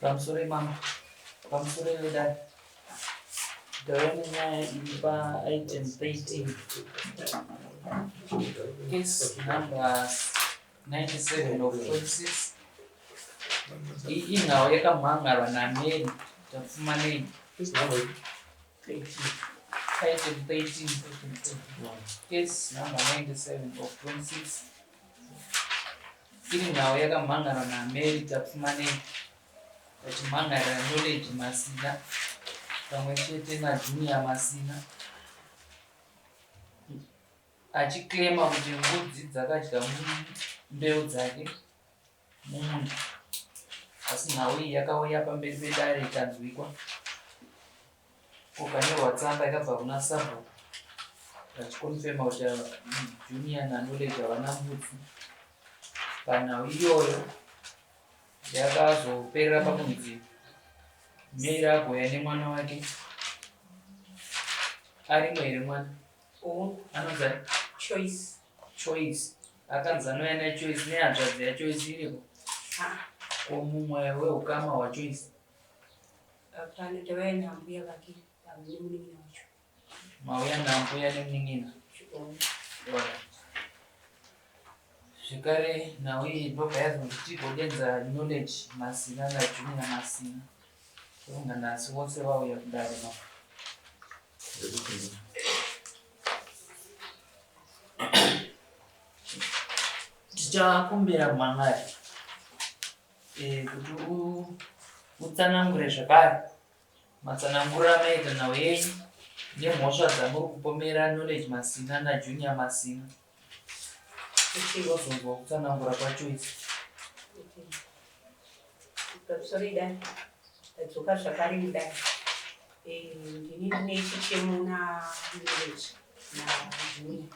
Pamusoro mama. Pamusoro dad. Dawanya iba item 13. Case number 97 of 26. Ingawa yakamhangarwa nameri tafumanei. Case number 13. Item 13. Case number 97 of 26. Ingawa yakamhangarwa nameri tafumanei. Vachimhangarira knowledge masina. Pamwe chete naJunior masina. Achiclaima kuti mbudzi dzakadya mbeu dzake mumunda. Asi nhau iyi yakauya pamberi pedare ikanzwikwa. Kukanyorwa tsamba yakabva kuna Sabo. Vachikonfirma kuti Junior naKnowledge havana mbudzi. Panhau iyoyo yakazoperera pakunzi Mary agoya nemwana wake. Arimwo here mwana? Anonzi Choice. Akanzi anouya naChoice nehanzvadzi yaChoice iripo. Mumwe weukama hwaChoice. Mauya nambuya nemunin'ina. Zvekare nhau iyi ndobva yazonzi tigodenza Knowledge masina naJunior masina. Unga nhasi vose vauya kudare mama. Tichakumbira Mwangari kuti utsanangure zvakare matsanangura amaita nhau yenyu nemhosva dzamuri kupomera Knowledge masina naJunior masina. Tichizonzwa kutsanangura kwaChoice. Tadzoka zvakare kudai. Ndine chichemo naKnowledge naJunior.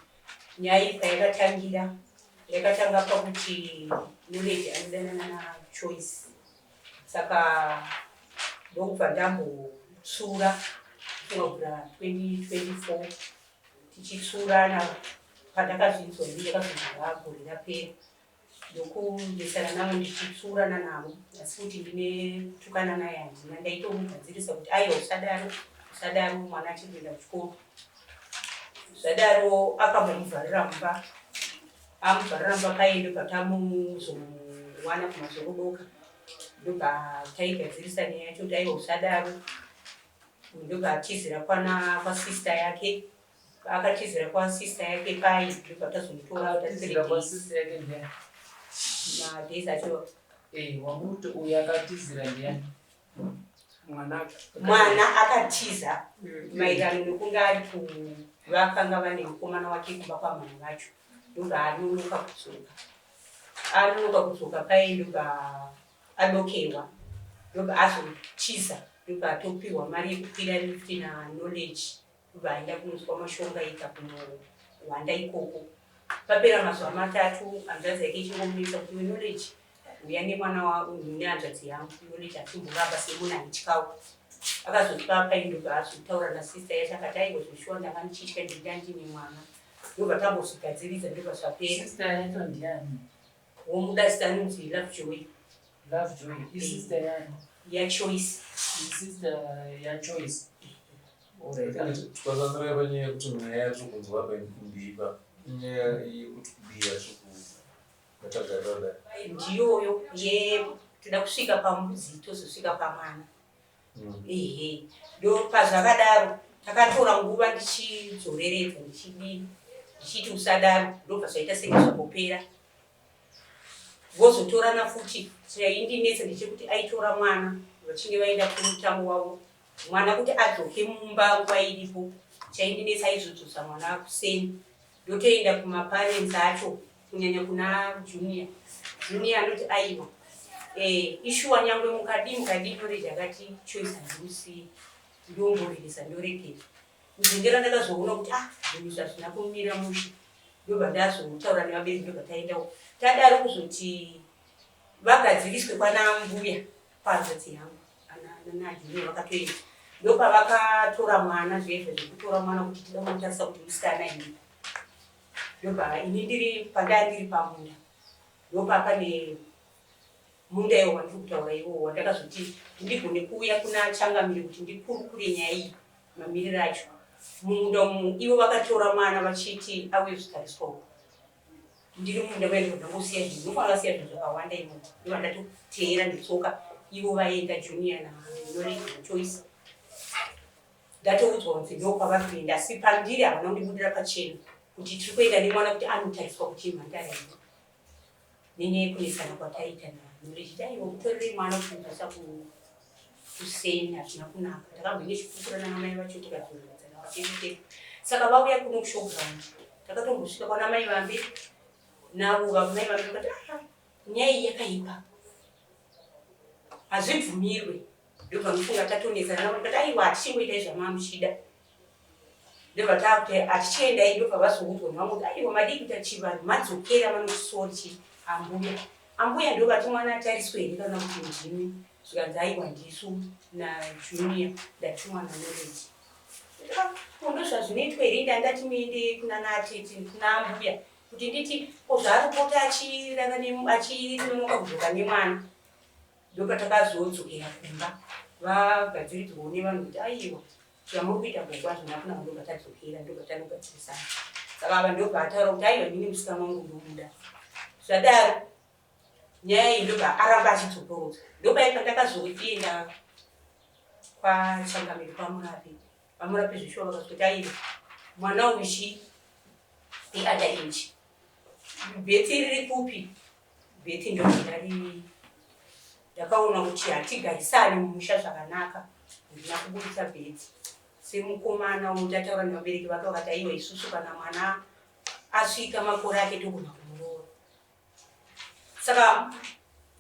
Nyaya iyi payakatangira yakatanga pakuti Knowledge anodanana naChoice. Saka ndokubva ndambotsura kubvira 2024 tichitsurana. Pandakazvinzwa ndakazonzwa gore rapera ndokundesana navo ndichitsurana navo, asi kuti ndine tukana naye handina. Ndaitomugadzirisa kuti aiwa usadaro mwana achikuenda kuchikoro. Zvadaro akambomuvharira mumba. Amuvharira mumba kaende patamuzowana kumazorodoka. Ndobva taigadzirisa nyaya yacho kuti aiwa usadaro. Ndobva atizira kwasister yake. Akatizira kwasister yake pai ndobva tazomutora Atizira kwasister yake ndiani? Days acho. Wamuti uyu akatizira ndiani? Mwana akatiza maererano nekunge ari vakanga vane mukomana wake kumba kwamai vacho. Ndobva anonoka kudzoka pai ndobva adokerwa. Ndobva azotiza ndobva atopiwa mari yekukwira lift naKnowledge. Ndobva aenda kunozwa mashonga ika kunohwanda ikoko. Papera mazuva matatu hanzvadzi yake ichingomisa kuti Knowledge uya nemwana nehanzvadzi yangu. Knowledge achimbovamba semuna nechikawu. Akazotipa pai ndobva azotaura nasister yacho akati aiwa zveshuwa ndanga ndichitya ndinga ndine mwana. Ndobva tambozvigadzirisa ndobva zvapera. Sister yacho ndiani? Womuda sister anonzi Lovejoy. Lovejoy. Isister yani? YaChoice. Isister yaChoice. Twasanzira panyaya yekuti nyaya yatiri kunzwa pendiipa inyaya yekuti kubiya yakagara ndiyoyo toda kusvika pambudzi tozosvika pamwana. Ehe, ndo pazvakadaro takatora nguva ndichidzoreredza ndichiti usadaro. Ndobva zvaita senge zvambopera. Vozotorana futi. Chaindinetsa ndechekuti aitora mwana vachinge vaenda kumutambo wavo. Mwana kuti adzoke mumba nguva iripo. Chaindinetsa aizodzosa mwana kuseni. Ndotoenda kumaparents acho kunyanya kuna Junior. Junior anoti aiwa. Ishuwa nyangwe mukadi Knowledge akati Choice handimusiyi. Ndomboreresa ndorekera. Kuzongera ndakazoona kuti zvinhu zvazvina kumira mushe. Ndobva ndazotaura nevabereki ndobva taendawo. Tadaro kuzoti vagadziriswe kwana mbuya pahanzvadzi yangu. naJunior vakatoenda. Ndopavakatora mwana zvezvo zvekutora mwana kuti tida kumutarisa kuti musikana here. Ndobva ini pandanga ndiri pamunda. Ndopapa munda iwo wandiri kutaura iwowo ndakazoti ndigone kuuya kuna changamire kuti ndikurukure nyaya iyi mamiriro acho. Munda umu ivo vakatora mwana vachiti auye kutariswa uko. Ndiri munda vaenda ndangosiya zvinhu ndofanira kusiya zvinhu zvakawanda imomo ndovandatoteera nditsoka ivo vaenda junior naNorway Choice. Ndatoudzwa kunzi ndokwavari kuenda asi pandiri havana kundibudira pachena kuti tiri kuenda nemwana kuti anotariswa kuti mhandara ino nenyaya yekunesana kwataita naNorway chiti aiwa kutorerei mwana kumuisa kuSeni hazvina kunaka. Ndakambenge chipupura nanamai vacho tikadzoredzana pachete. Saka vauya kuno kushowground takatombosvika kwana mai vambe navo vamai vambe vakati nyaya iyi yakaipa hazvibvumirwe. Ndobvamufunga tatonesana navo tikati aiwa hatichingoitai zvamamuchida. Ndobva takuti hatichiendai ndobva vazoudzwa nevamwe kuti aiwa madii kuita chivanhu madzokera vanotisori ambuya ndovati mwana atariswe here kana kuti ndimi zvikanzi aiwa ndisu naJunior ndatumwa naNorway. Ndozvazvinoitwa here ndandati muende kunanatete kuna ambuya kuti nditi zvaaripota achinonoka kudzoka nemwana. Ndopatakazodzokera kumba vagadziridzwawo nevanhu kuti aiwa zvamuri kuita gogwa hazvina kunaka. Ndobva tadzokera ndobva tanogadzirisana. Saka ava ndobva ataura kuti aiwa inini musikana wangu ndomuda. Zvadaro nyaya iyi ndobva aramba achidzokorodza. Ndobva pandakazoenda kwaChangamire pamurapi zvishova vakazoti aiwa mwana uchi iadainji bheti riri kupi. Bheti ndobva ndakaona kuti hatigarisani mumusha zvakanaka ndina kubudisa bheti. Semukomana ndataura nevabereki vake vakati aiwa isusu kana mwana asvika makore ake togona kumuroora. Saka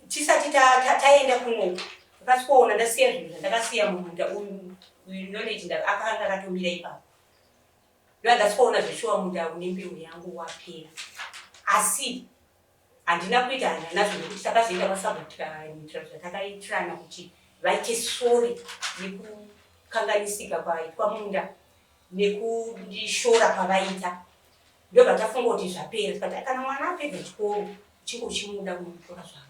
tisati taenda kuno takasikuona ndasiya zvinhu zvandakasiya mumunda uyu Knowledge akanga akatomira ipapo. Ndakasikuona zveshuwa munda une mbeu yangu wapera. Asi handina kuita hanya nazvo nekuti takazoenda pasabotika zvatakaitirana kuti vaite sori nekukanganisika kwaitwa munda nekundishora kwavaita. Ndobva tafunga kuti zvapera tikati kana mwana apedza chikoro chingochimuda kumutora zvako.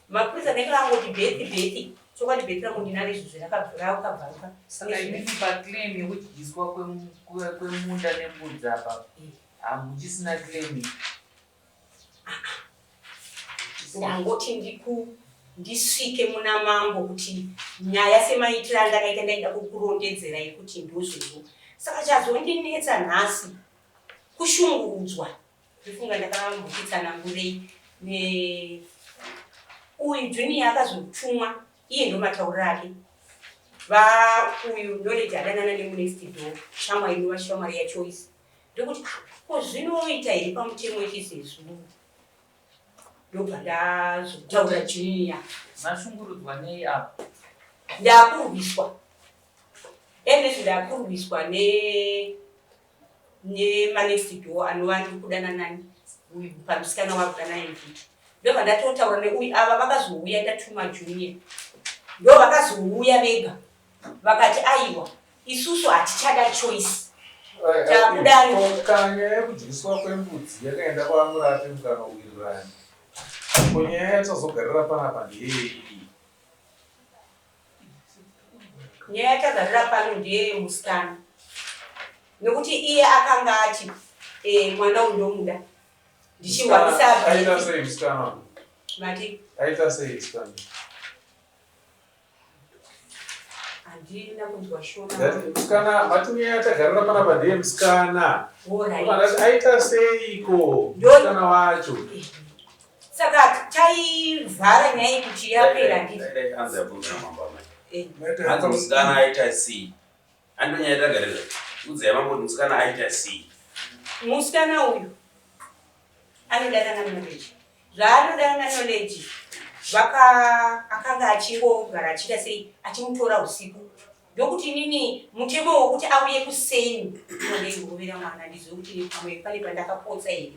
Mapurisa anenge angoti bheti chokwadi bheti rangu ndinaro izvo zvirakabvaruka. Saka inini paclaim yekudyiswa kwemunda nembudzi apa hamuchisina claim. Ndangoti ndisvike muna mambo kuti nyaya semaitira ndakaita ndaida kukurondedzera yekuti ndozvezvo. Saka chazondinetsa nhasi kushungurudzwa. Ndifunga ndakambokitsana ngurei uyu Junior akazotumwa iye ndo matauriro ake. Uyu Knowledge adanana nemunext door shamwari inova shamwari yaChoice. Ndokuti zvinoita here pamutemo wechizezvo. Ndobva ndazotaura Junior. Mashungurudzwa nei apa? Ndakurwiswa. Endezvo ndakurwiswa nemanext door anova ndiri kudana nani uyu pamusikana wakudana nevhiti. Ndobva ndatotaura neuyu ava vakazouya ndatuma Junior. Ndo vakazouya vega vakati aiwa isusu hatichada Choice. Takudani kanya yekudyiswa kwembudzi yakaenda kwamurapi mukanowirirani. Kunyaya yatazogarira panapa ndeyei? nyaya yatagarira pano ndeyemusikana. Nekuti iye akanga ati mwana uyu ndomuda. Ndichiwanisa aita sei musikana? Mati Aita sei musikana? handina kunzwa shona. Musikana matunyaya yatagarira panapa ndeyemusikana. Alright. Aita seiko musikana wacho? Saka taivhara nyaya kuti yapera ndii. Hanzi musikana aita sei? Andonyaya yatagarira. Udzai mamboti musikana aita sei? Musikana uyu anodanana Knowledge. Zvaanodanana Knowledge akanga achingogara achiita sei achimutora usiku. Ndokuti nini mutemo wokuti auye kuSeni ndinongovera mwana ndizive kuti pamwe pane pandakapotsa here.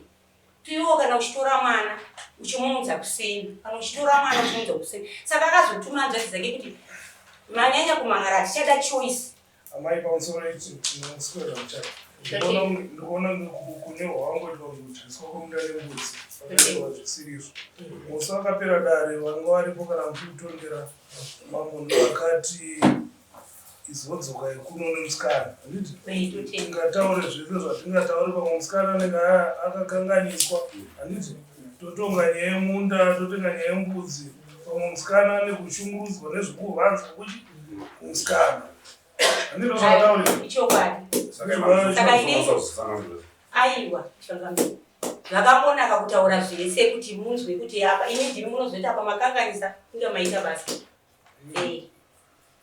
Tuiwo kana uchitora mwana uchimuudza kuSeni kana uchitora mwana uchimuudza kuSeni. Saka akazotuma hanzvadzi dzake kuti manyanya kumangara tichada Choice. Amai pamusoro ichi tinoswera muchato. ndikuona kunyorwa wangoitwa kudhiriswa kwemundani mbudzi vakaitwa zvisirizvo. Musi wakapera dare vanga varipo kana muchitondera mamunhu vakati izodzoka ikuno nemusikana. Handiti tingataure zvese zvatingataure pamwe musikana anenge akakanganiswa. Handiti totonga nyaya yemunda, totonga nyaya yembudzi, pamwe musikana ane kushungurudzwa nezvekuvanza kuchi musikana. Handiti zvakataurira ichokwadi. Saka ini aiwa zvakamonaka kutaura zvese kuti munzwe kuti apa ini ndimi munozoita apa makanganisa kunge maita basa.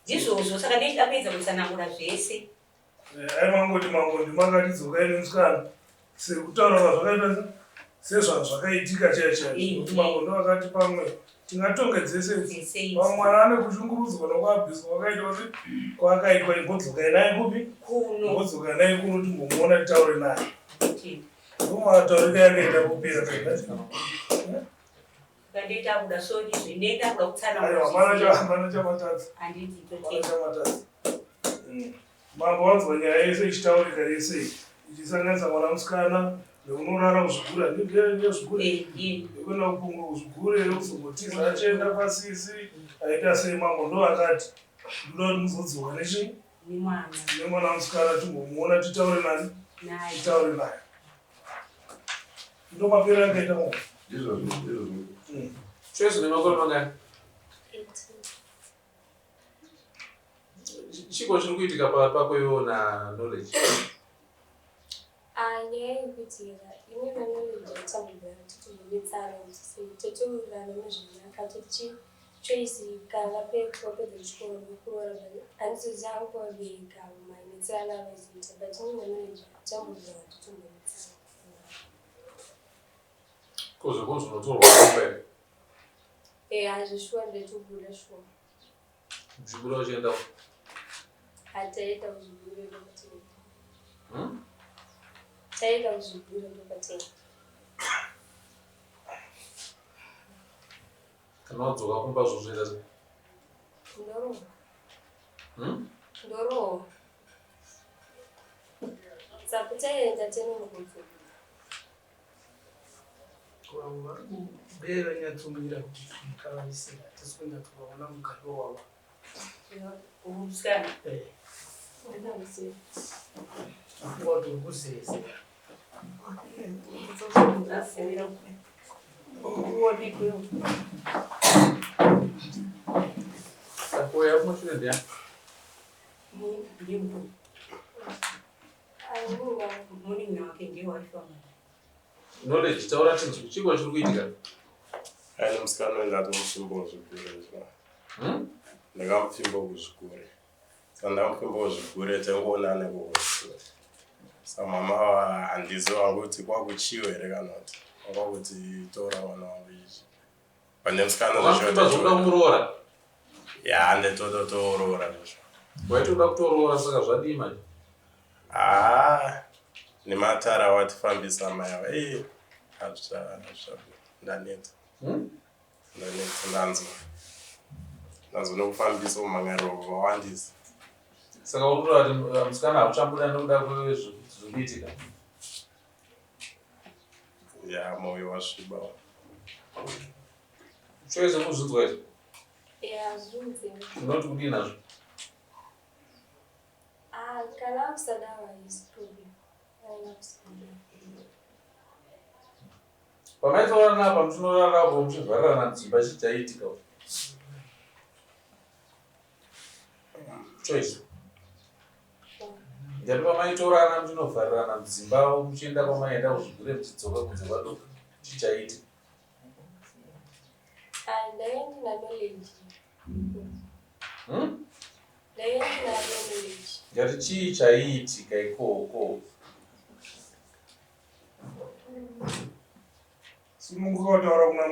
Ndizvozvo saka ndapedza kutsanangura zvese. Aimangoti mangondi makatidzokai nemusikana sekutaura zvakaita sezvazvakaitika chaichaizvo kuti mangondo akati pamwe tingatongedzese pamwana ane kushungurudzwa nokuabviswa wakaita kuti kwakaitwa imbodzokai naye kupi imbodzokai naye kuno timbomuona titaure naye ndomataurika yakaenda kupera kandiita kuda soni zvinenda kuda kutsanangura hapana chamatadza mambo wanzwa nyaya yese ichitaurika yese ichisanganisa mwana musikana neunorara kuzvigura ndezvigura ekuenda kupunga kuzvigure kuzogotiza achienda pasisi aita sei mambo ndo akati ndoda kuti muzodzoka nechi nemwana musikana timbomuona titaure nani titaure naye ndo mapera akaita mambo Choice nemakore mangani? Chiko chiri kuitika pako na knowledge. Nyaya yekuitira imwe knowledge yatambudza kuti ndibetsara kuti totourana nezvakanaka kuti choice kana wapedza chikoro nekuroora handizozi angu wabereka mainetsana anozoita but imwe knowledge yatambudza kuti ndibetsara. Kozo unotorwa kwapera. Hazvishuwa ndetogura shuwa. Muzvigura uchienda hataita kuzvigura ndokutenga. Taita kuzvigura ndokutenga. Kana wadzoka kumba zvozoita sei? Ndorohwa. Saka taenda tenonokudzwa. vanhu vari kubera nyatsumira kuti tikavaisira tisikuenda tukaona mukati wavo umusikana watori kuzeze Apoia uma filha. Knowledge taura chinhu chiko chiri kuitika. Aina musikana wenda tomufimbo wezvigure izvo. Ndakamufimbo kuzvigure. Saka ndamufimbo wezvigure tengoona nekuzvigure. Saka mama handiziva kuti kwakuchiwo here kana kuti kwakuti tora mwana wangu izvi. Pane musikana zvinoda kumuroora. Ya ndetototooroora izvo. Waitoda kutoroora saka zvadii manje? Nematara watifambisa mai ava ndaneta ndanzo nokufambisa umangariro wawandisa. Saka urikutora kuti musikana hauchambuda nokuda kwezvikuitika. Ya moyo wasviba. Choice kuzvinzwa izvo? Zvinzi. Unoti kudii nazvo? Kana wakusadawa is problem. Pamaitoorana apa muchinorarapo muchivharirana mudzimba chichaitika. Choice. Ndati pamaitorana muchinovharirana mudzimba muchienda kwamaenda kuzvigure muchidzoka kunze kwadoka chichaitika. Ndaenda knowledge. Ndaenda knowledge. Ngati chii chaiitika ikoko? simunguka kutaura kuna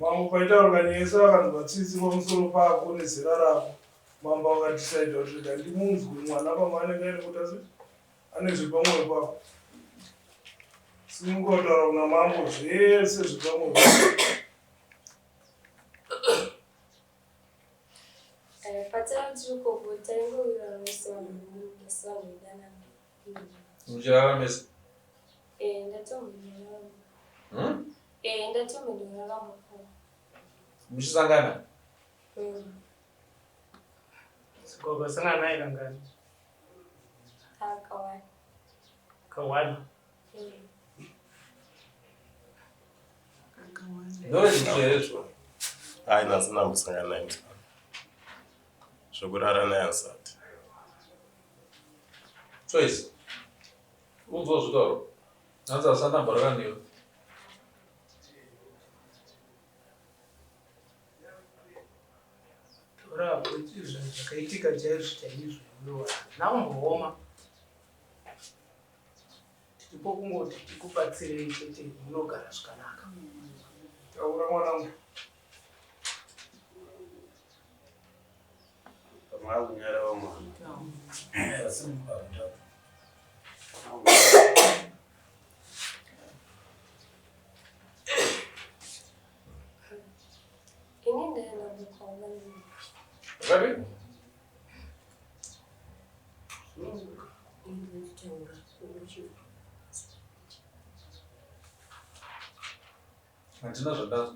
mambo paitaurwa nyese vanhu vatsitsi pamusoro pako nezera rako mambo akatisaidha kuti rega ndimunzwe mwana pamanenge aine kuti asi ane zvepamwoyo pako. simunguka kutaura kuna mambo zvese zvepamwoyo patara tiri koko taingowiranosivanhu vedanana Muchiraramesa. Ndatombodoraramo. Ndatombodoraramo. Muchisangana? Gogo sangana naye kangani? Kawani. Kawani. Ndochizvezvo. Hayi nasina kusangana naye musikana. Zvokurara naye asati. Choice. Unzwa zvitoro. Nanzi asana mbaraka ndiyo. Tora kuti zvinhu zvakaitika chaizvo naumbooma tiripo kungoti tikubatsirei chete munogara zvakanaka. Taura mwanangu. Makunyarawo mwana. Ini ndaenda kukaungana. Ready? Handina zvandazo.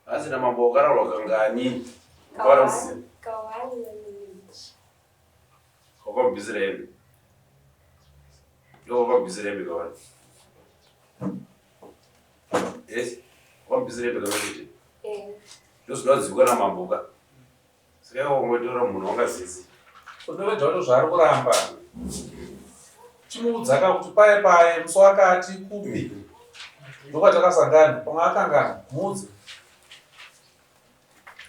Asina mambo okararwa kangani. Kawani namichi. Wakabvizira hembe. Wakabvizira hembe kawani. Yes. Wakabvizira hembe kawani. Ndozvinodzivikanwa namamboka. Saka wangotora munhu wangazizi. Unovedza kuti zvari kuramba. Chimuudzaka kuti paye musi wakati kupi. Ndokwatakasangana. Pamwe akangana. Mudzi.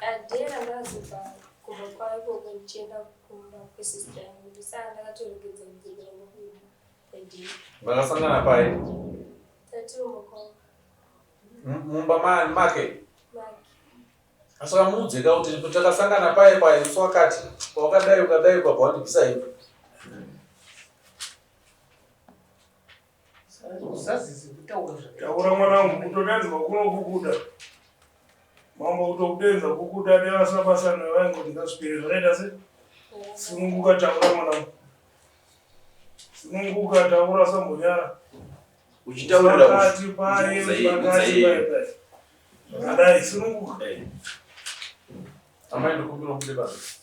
Adera ndazipa kubva kwaiko ndichienda kumba kwesista yangu. Ndisana ndakatorongedza kudzokera mukuda kwedhira. Makasangana paye? Tatirumukoma. Mumba make? Maki. Asaka muudzeka kuti takasangana paye musi wakati. Wakadai ukabva wandibvisa hembe. Usazizi kutaura zvakaitika. Taura mwanangu kutodanzwa kunokukuda. Mambo kutokudenza kukuda nevasabasa nevaingoti ngazvipere zvakaita se sununguka taura mwanangu. Sununguka taura sambonyara. Uchitaurira pakati paye. Adai sununguka. Amai ndikumbira kuti basi.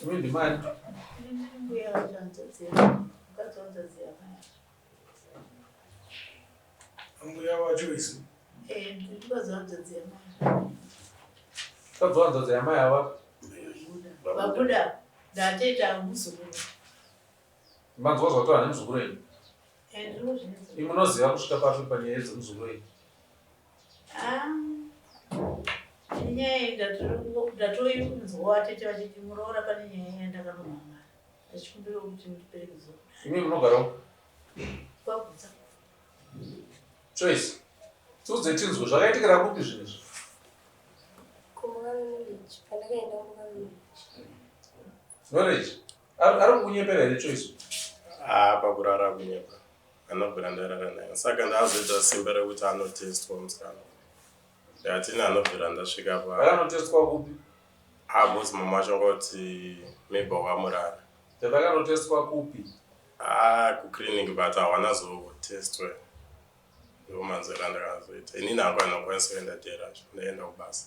Mimi ndimani? Mbuya wachanzozera. Ukazonzozera maya. Mbuya wacho isi. Ndikazonzozera maya. Ukazonzozera maya wapi? Babuda. Ndateta muzukuru. Manzwa zvatova nemuzukuru wenyu? Ndinozvinzwa. Munoziva kusvika papi panyaya dzemuzukuru wenyu? Inyaya ndatoinzwa tete vachiti muroora pane nyaya yandakanomamara. Achikumbira kuti ndiperekedzo. Imi munogarawo? Kwagutsa. Choice. Tiudze tinzwe zvakaitikira kupi zvinhu izvi? Kumukana knowledge. Pandakaenda kumukana knowledge. Knowledge? Ari kukunyepera here Choice? Pakurara kunyepa. Anobvira ndarara naye. Saka ndazoita simba rekuti anotestwa musikana. Ndati anobvira ndasvika pa. Akanotestwa kupi? Bosi mama achongoti maybe wakamurara. Takanotestwa kupi? Kuclinic but hawana zotestwa. Ndo manzera ndakazoita. Inini hangu anokwanisa kuenda dera ndaenda kubasa.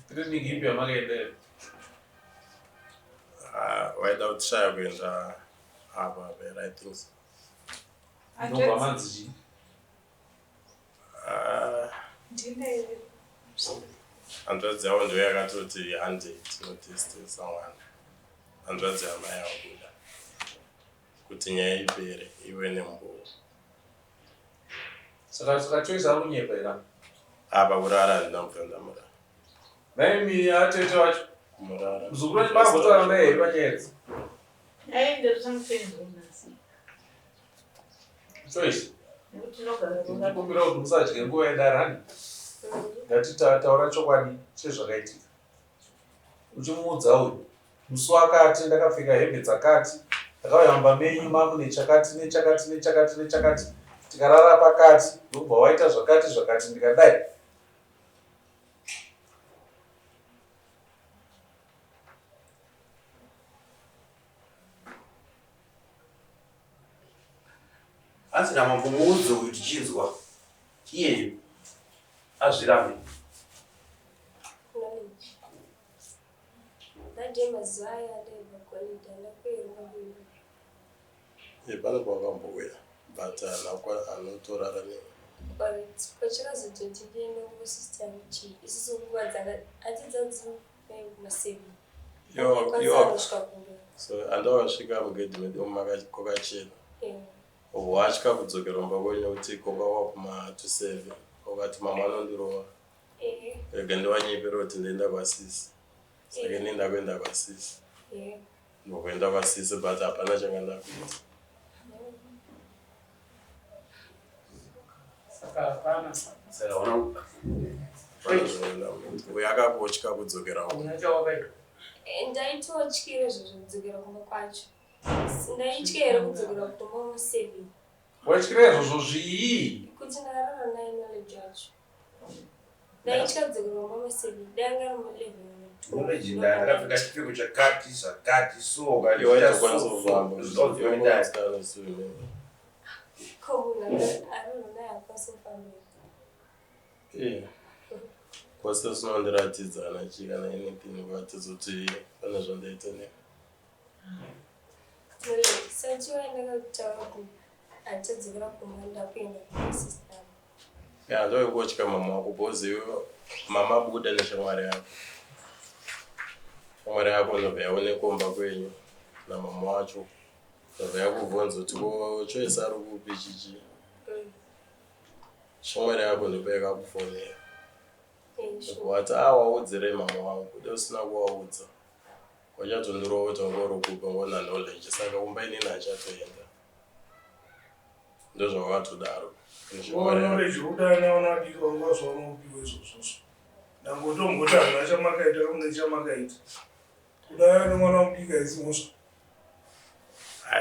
Clinic ipi yamakaendera? Waida kuti shaya kuenda apa there I think so. Ndobva manzi. Hanzvadzi yavo ndo yakatoti 100 inotestesa mwana. Hanzvadzi yamai yakuda kuti nyaya ipere iwe nembovu. Saka Choice ari kunyepera? Pakurara ndinobva ndamurara. Naimi atete wacho? Murara. Muzukuru wenyu makambotaura naye here panyaya idzi? Ndozvamupenzi unasi. Choice. Nekuti tinogara ndikumbira kuti musadye nguva yedarani. Ngatitaura chokwadi chezvakaitika. Uchimuudza uyu musi wakati ndakapfeka hembe dzakati Takayamba menyu mamu nechakati nechakati nechakati nechakati. Tikarara pakati, ndobva waita zvakati zvakati ndikadai. Asi kana kumuudza kuti chinzwa iye azvirambe. Pane kwakambouya but anotorara neni. Pachakazototi kusisita kuti isusu nguva hatidzadzi kumasevhi. So andawasvika mugedhimedi kwakachena. Watya kudzokera kumba kwenyu kuti komba wakuma to 7 wakati mama anondirova. Ega ndiwanyepera kuti ndienda kwasisi. Saka ndienda kuenda kwasisi. Ndokuenda kwasisi but hapana changanda kuita. Saka hapana. Saka unaona. Uya akangotya kudzokera huko. Unachawakaita. Ndaitotyira kudzokera kumba kwacho. Ndaityira kudzokera kumba musevhi. Watyira izvozvo zvii? Kuti ndarara naye knowledge yacho. Ndaitya kudzokera kumba musevhi. Danga mu11. Knowledge ndakapfeka chipfeko chakati zvakati so kati wakwanisa kufamba. Zvoenda stara sivyo. Komuna arona naye akwanisa kufamba. Kwase sinondiratidzana chika na anything kwatizoti pane zvandaita ne. Sachiwaenda kutaura kuti atadzokera kumanda kuenda kusisita. Ndoingotya mama wako because mama buda neshamwari yako. Shamwari yako ndobva yaone komba kwenyu namama wacho. Ndobva yakubvunza kuti choice ari kupi chichi. Shamwari yako ndobva yakakufonera. Wati waudzire mama wangu usina kuwaudza. Wachatondirova kuti ngorokupa ngona knowledge saka kumba inini achatoenda. Ndozvawatodaro. Knowledge udana wanadika ungazvaona upiwe izvozvo. Ndangotomboti hamuna chamakaita kamune chamakaita. Kudai nemwana mudika izimosva.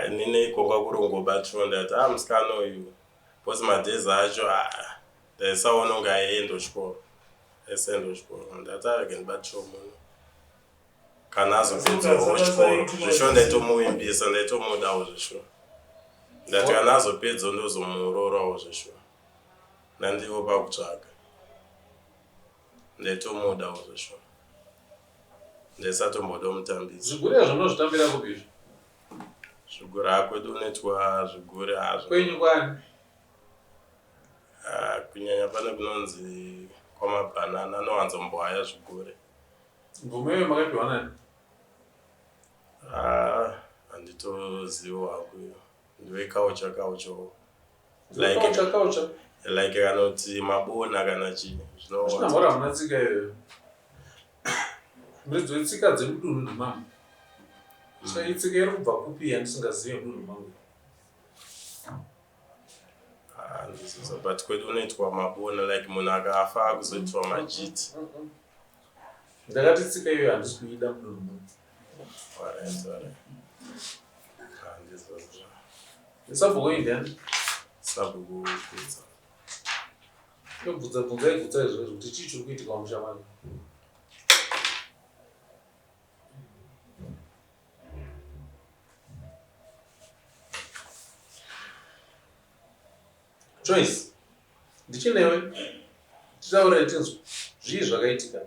Nine ikonga kurongobatsva ndati musikana uyu. Because madhezi acho ndaisaona unge aienda kuchikoro. Esendo chikoro ndati agendibatsva munhu. Kana azopedzawo chikoro zvisho ndaitomuimbisa ndaitomudawo zvisho. Ndati kana azopedza ndozomurorawo zvisho. Nandiwo pakutsvaga. Ndaitomudawo zvisho. Ndaisatombode mutambisa. Zvigure zvonozvitambira kupizvo? Zvigure akwedu unetwa zvigure hazvo. Kwenyu kwani? Kunyanya pane kunonzi kwamabhanana anowanzombwaya zvigure. Mvumeyo makapiwa nani? Handitoziva hakuyo. Ndiwe kaucha. Kaucha? Like kanoti mabona kana chii. Zvina mhora hamuna tsika iyoyo. Muridzo itsika dzemudunhu nemamwe. Saka itsika iri kubva kupi yandisingazivi mudunhu mangu. Ndizvo but kwedu unoitwa mabona like munhu akafa akuzoitwa majiti. Ndakati tsika iyoyo handisi kuida mudunhu mangu. Alright. Ndizvo. Sabhuku indiani? Sabhuku pizza. Bvunza izvozvo kuti chii chiri kuitika pamusha manje. Joyce, ndichinewe titaura tinzwa zvii zvakaitika.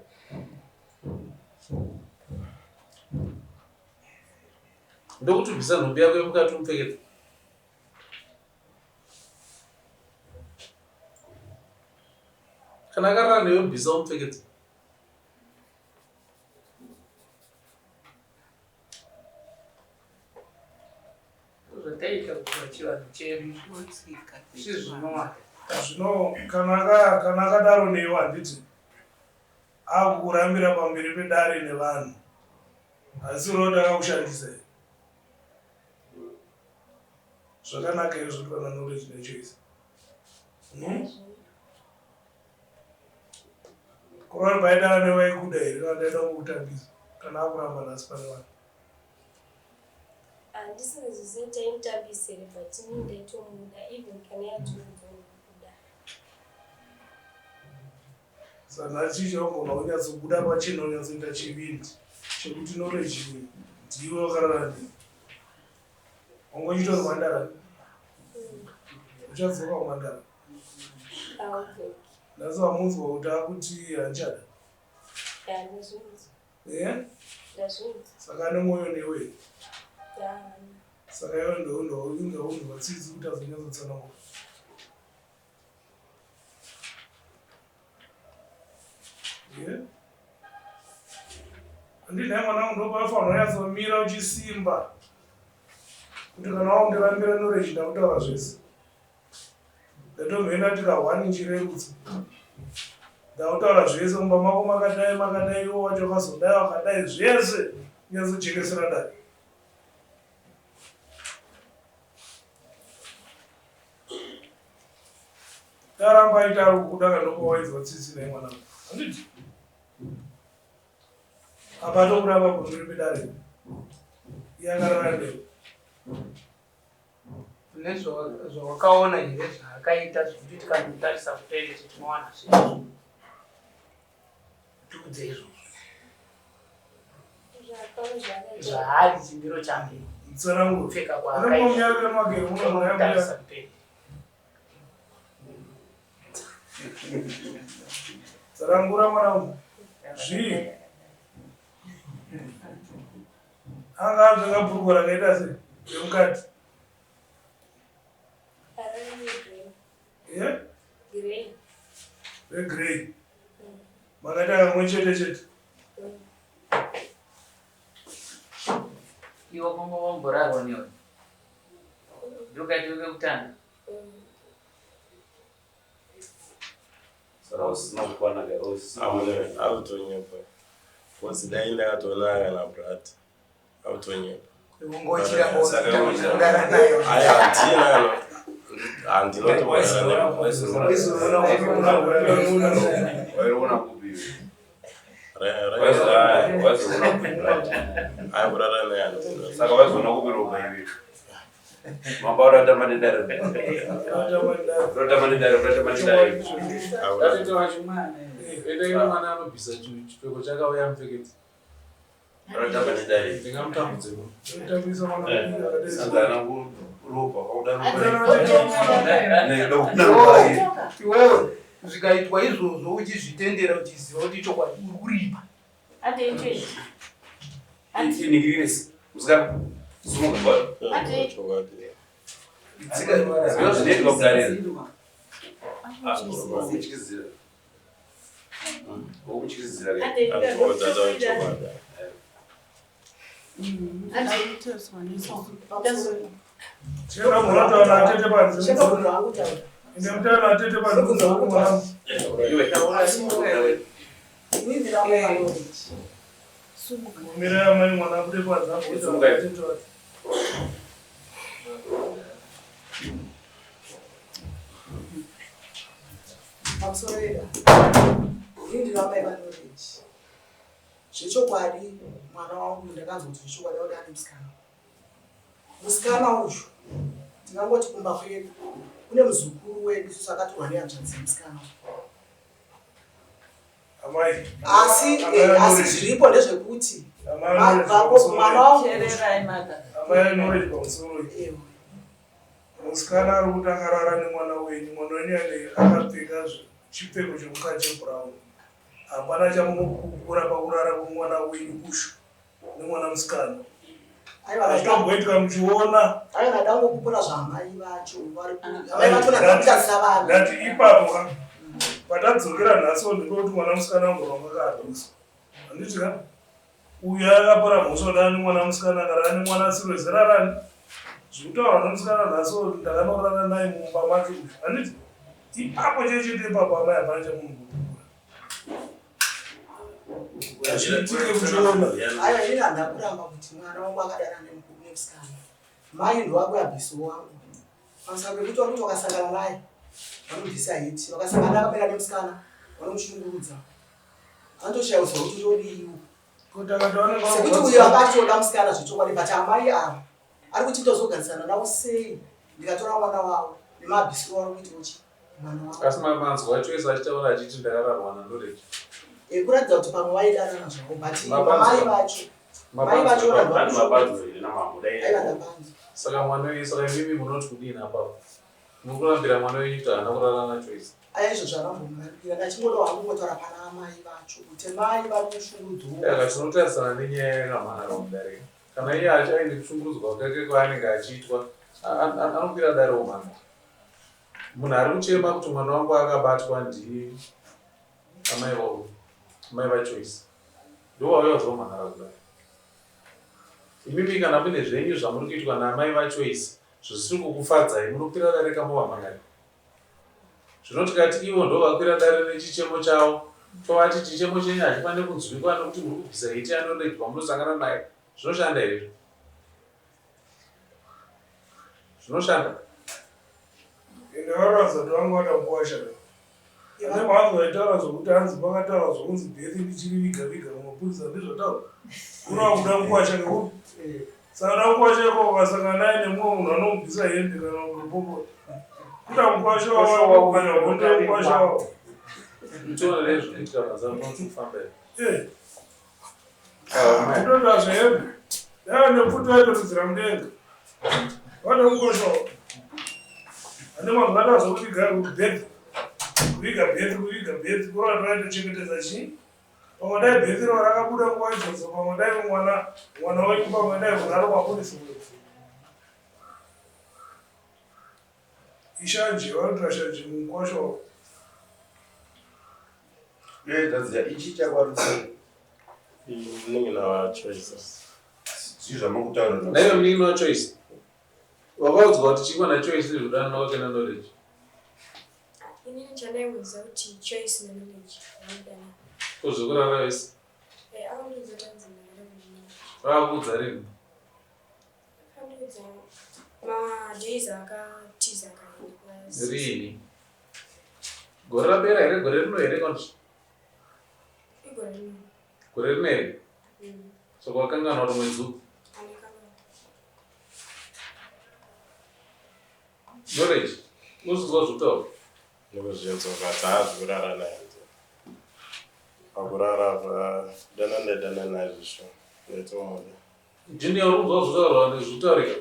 Ndokuti bvisa nhumbi yako yemukati umupfekete. Kana akarara newe bvisa umupfekete. Zvotaita kuti chivanhu chedu chizvinova. Zvino kana akadaro newe handiti akukurambira pamberi pedare nevanhu. Asi unoda akakushandisa. Zvakanaka izvo kana knowledge nechoice. Kuramba baida newaikuda here kana ndaida kukutambisa kana akuramba nhasi pane vanhu. handisingazvizivi taimutambisire but inini ndaitomuda even kana yatomuda. Saka chichaugona unyatsobuda pachena unyatsoita chivindi chekuti knowledge ndiwe wakarara wangochitori mandara uchadzoka kumandara nhasi wamunzwa kuti akuti hanchada saka ane mwoyo newe saka iwe ndounzwa tsitsi kuti azonyatsotsanangura handinai mwana undobafanwa yatsomira uchisimba kuti kana waundirambira knowledge ndakutaura zvese ndatomhenda tika 1 nchirerutsa ndakutaura zvese mumba mako makadai iwo wacho wakazodai wakadai zvese nyatsojengesera dai taramba aita ari kukuda kandokowaidzwa tsitsi nai mwana handiti apa tokuramba pamberi pedare yakarara ndeo zvawakaona here zvaakaita zvokuti tikanotarisa kutende tinowana zvinhu tiudze izvozvo zvaari chimbiro chake kupfeka kwaakaitatarisa kutende tsarangura mwanangu zvii anga zvakabhuruka rakaita se remukati regrey makaita kamwe chete chete iwo kwangawamborarwa newe ndokaitiwe kekutanga autonyepa kosi dai ndakatoona kana brata autonyepa Saka wazona kubiroga ivi. Mabara tamanidare. Tamanidare. Tatete wachimwana. Ende ino mwana anobvisa chipfeko chakauya mupfeketi. Tamanidare. Ndingamutambudze ko. Ndamisa mwana Saka nangu ropa kaudana. iwewe zvikaitwa izvozvo uchizvitendera uchiziva kuti chokwadi uri kuripa Inigirines. Usika sumuka. Sika zvinenge kugarira. Uchikizira. Uchikizira. chera mwana atete panzi inde mutana atete panzi mwana mira amai mwana kuti panzi atete Absolutely. Indinamai knowledge. Zvechokwadi mwana wangu ndakanzoti zvechokwadi kuti ane musikana. Musikana uyu ndingangoti kumba kwedu kune muzukuru wedu sakatorwa nehanzvadzi musikana. amai Asi zviripo ndezvekuti mwana wangu amai knowledge pamusoro musikana ari kuti akarara nemwana wenyu mwana wenyu ane akapfeka chipfeko chemukati chebrown hapana chamukukura pakurara kwemwana wenyu kushu nemwana musikana atomboitika muchiona aivadangokupura zvamai vacho vacho ndati ipapo patadzokera nhasi ndinoti mwana musikana angorwa ngakaadhuswa handitika uyu akapara mhosva dani mwana musikana akarara nemwana asiro zera rani zvekutaura nomusikana nhasi ndakanorara naye mumba make uyu handiti ipapo chechete ipapo amai hapana chamunhu zviitike muchiona aiwa ini handakuramba kuti mwana wangu akadana nemusikana mai ndowako abhiso wangu pasaka pekuti wakuti wakasangana naye vanobvisa hiti vakasangana akapera nemusikana vanomushungurudza anotoshayiwa kuti todiiwo sekuti uyo akatoda musikana zvechokwadi but amai ava ari kuti tozogarisana nawo sei ndikatora mwana wavo nemabhisi wari kuiti uchi mwana wavo asi mamanzwa acho ese achitaura achiti ndakararwa nandoreji kuratidza kuti pamwe vaidanana zvavo but mai vacho saka mwana wenyu saka imimi munoti kudini apapo muri kurambira mwana wenyu kuti haana kurara nacho isi aizvo zvakambomurambira ndachingoda wangungotaura pana amai vacho kuti mai vari kushungudzwa tinotarisana nenyaya yakamhara mudarika kana iye achaine kushungurudzwa kwake kwaanenge achiitwa anokwira darewo mwana munhu ari kuchema kuti mwana wangu akabatwa amai vavo mai vachoisi ndovauya kuzomhanara kudai imimi kana mune zvenyu zvamuri kuitwa naamai vachoisi zvisiri kukufadzai munokwira dare kamova mangani zvinoti kati ivo ndo vakwira dare nechichemo chavo tovati chichemo chenyu hachifaniri kunzwikwa nokuti muri kubvisa hiti anoregwa munosangana naye zvinoshanda izvo zvinoshanda ndavaradza kuti vangu vada kuwashana ane maanzoitaura zvokuti hanzi pakataura zvokunzi bhethi ndichiri viga viga mumapurisa ndizvotaura unowa kuda kuwasha ngekuti saka da kuwasha iko ukasangana naye nemumwe munhu anomubvisa hembe kana unopopo kuda kukwasha wavo kana honde kukwasha wavo mutiona zvinoitika mazano notufambira kutoda zvehembe dava nepfuti vaitoridzira mudenga vada kukwasha wavo ane mazvada zvokuti gaya kuti bhethi kuviga bhethi kurati raitochengetedza chii pamwe dai bhethi ravo rakabuda nguva idzodzo pamwe dai mwana wenyu pamwe dai runharo kwaponesa ishanje varutorashanje mukwasha wavo dadziya ichi chakwarutsei munenge navachoisa zvamukutaura naive munenge nachoisi wakaudzwa kuti chikwa nachoisi zvidana nakwake nanoreji inini chandaiudza kuti choice neknowledge vanodana kuzvokurara vese akandiudza tanzi mara vakakuudza rini akandiudza madays akatiza kaenda rini gore rapera here gore rino here konzi igore rino gore rino here saka wakanganwa kuti mwedzi upi knowledge uzvizwa zvokutaura nekuzvinzoka taazvikurara naye pakurara dana naye zvisho ndetomoda junior urikuzwa zvokutaurwa nezvokutaurika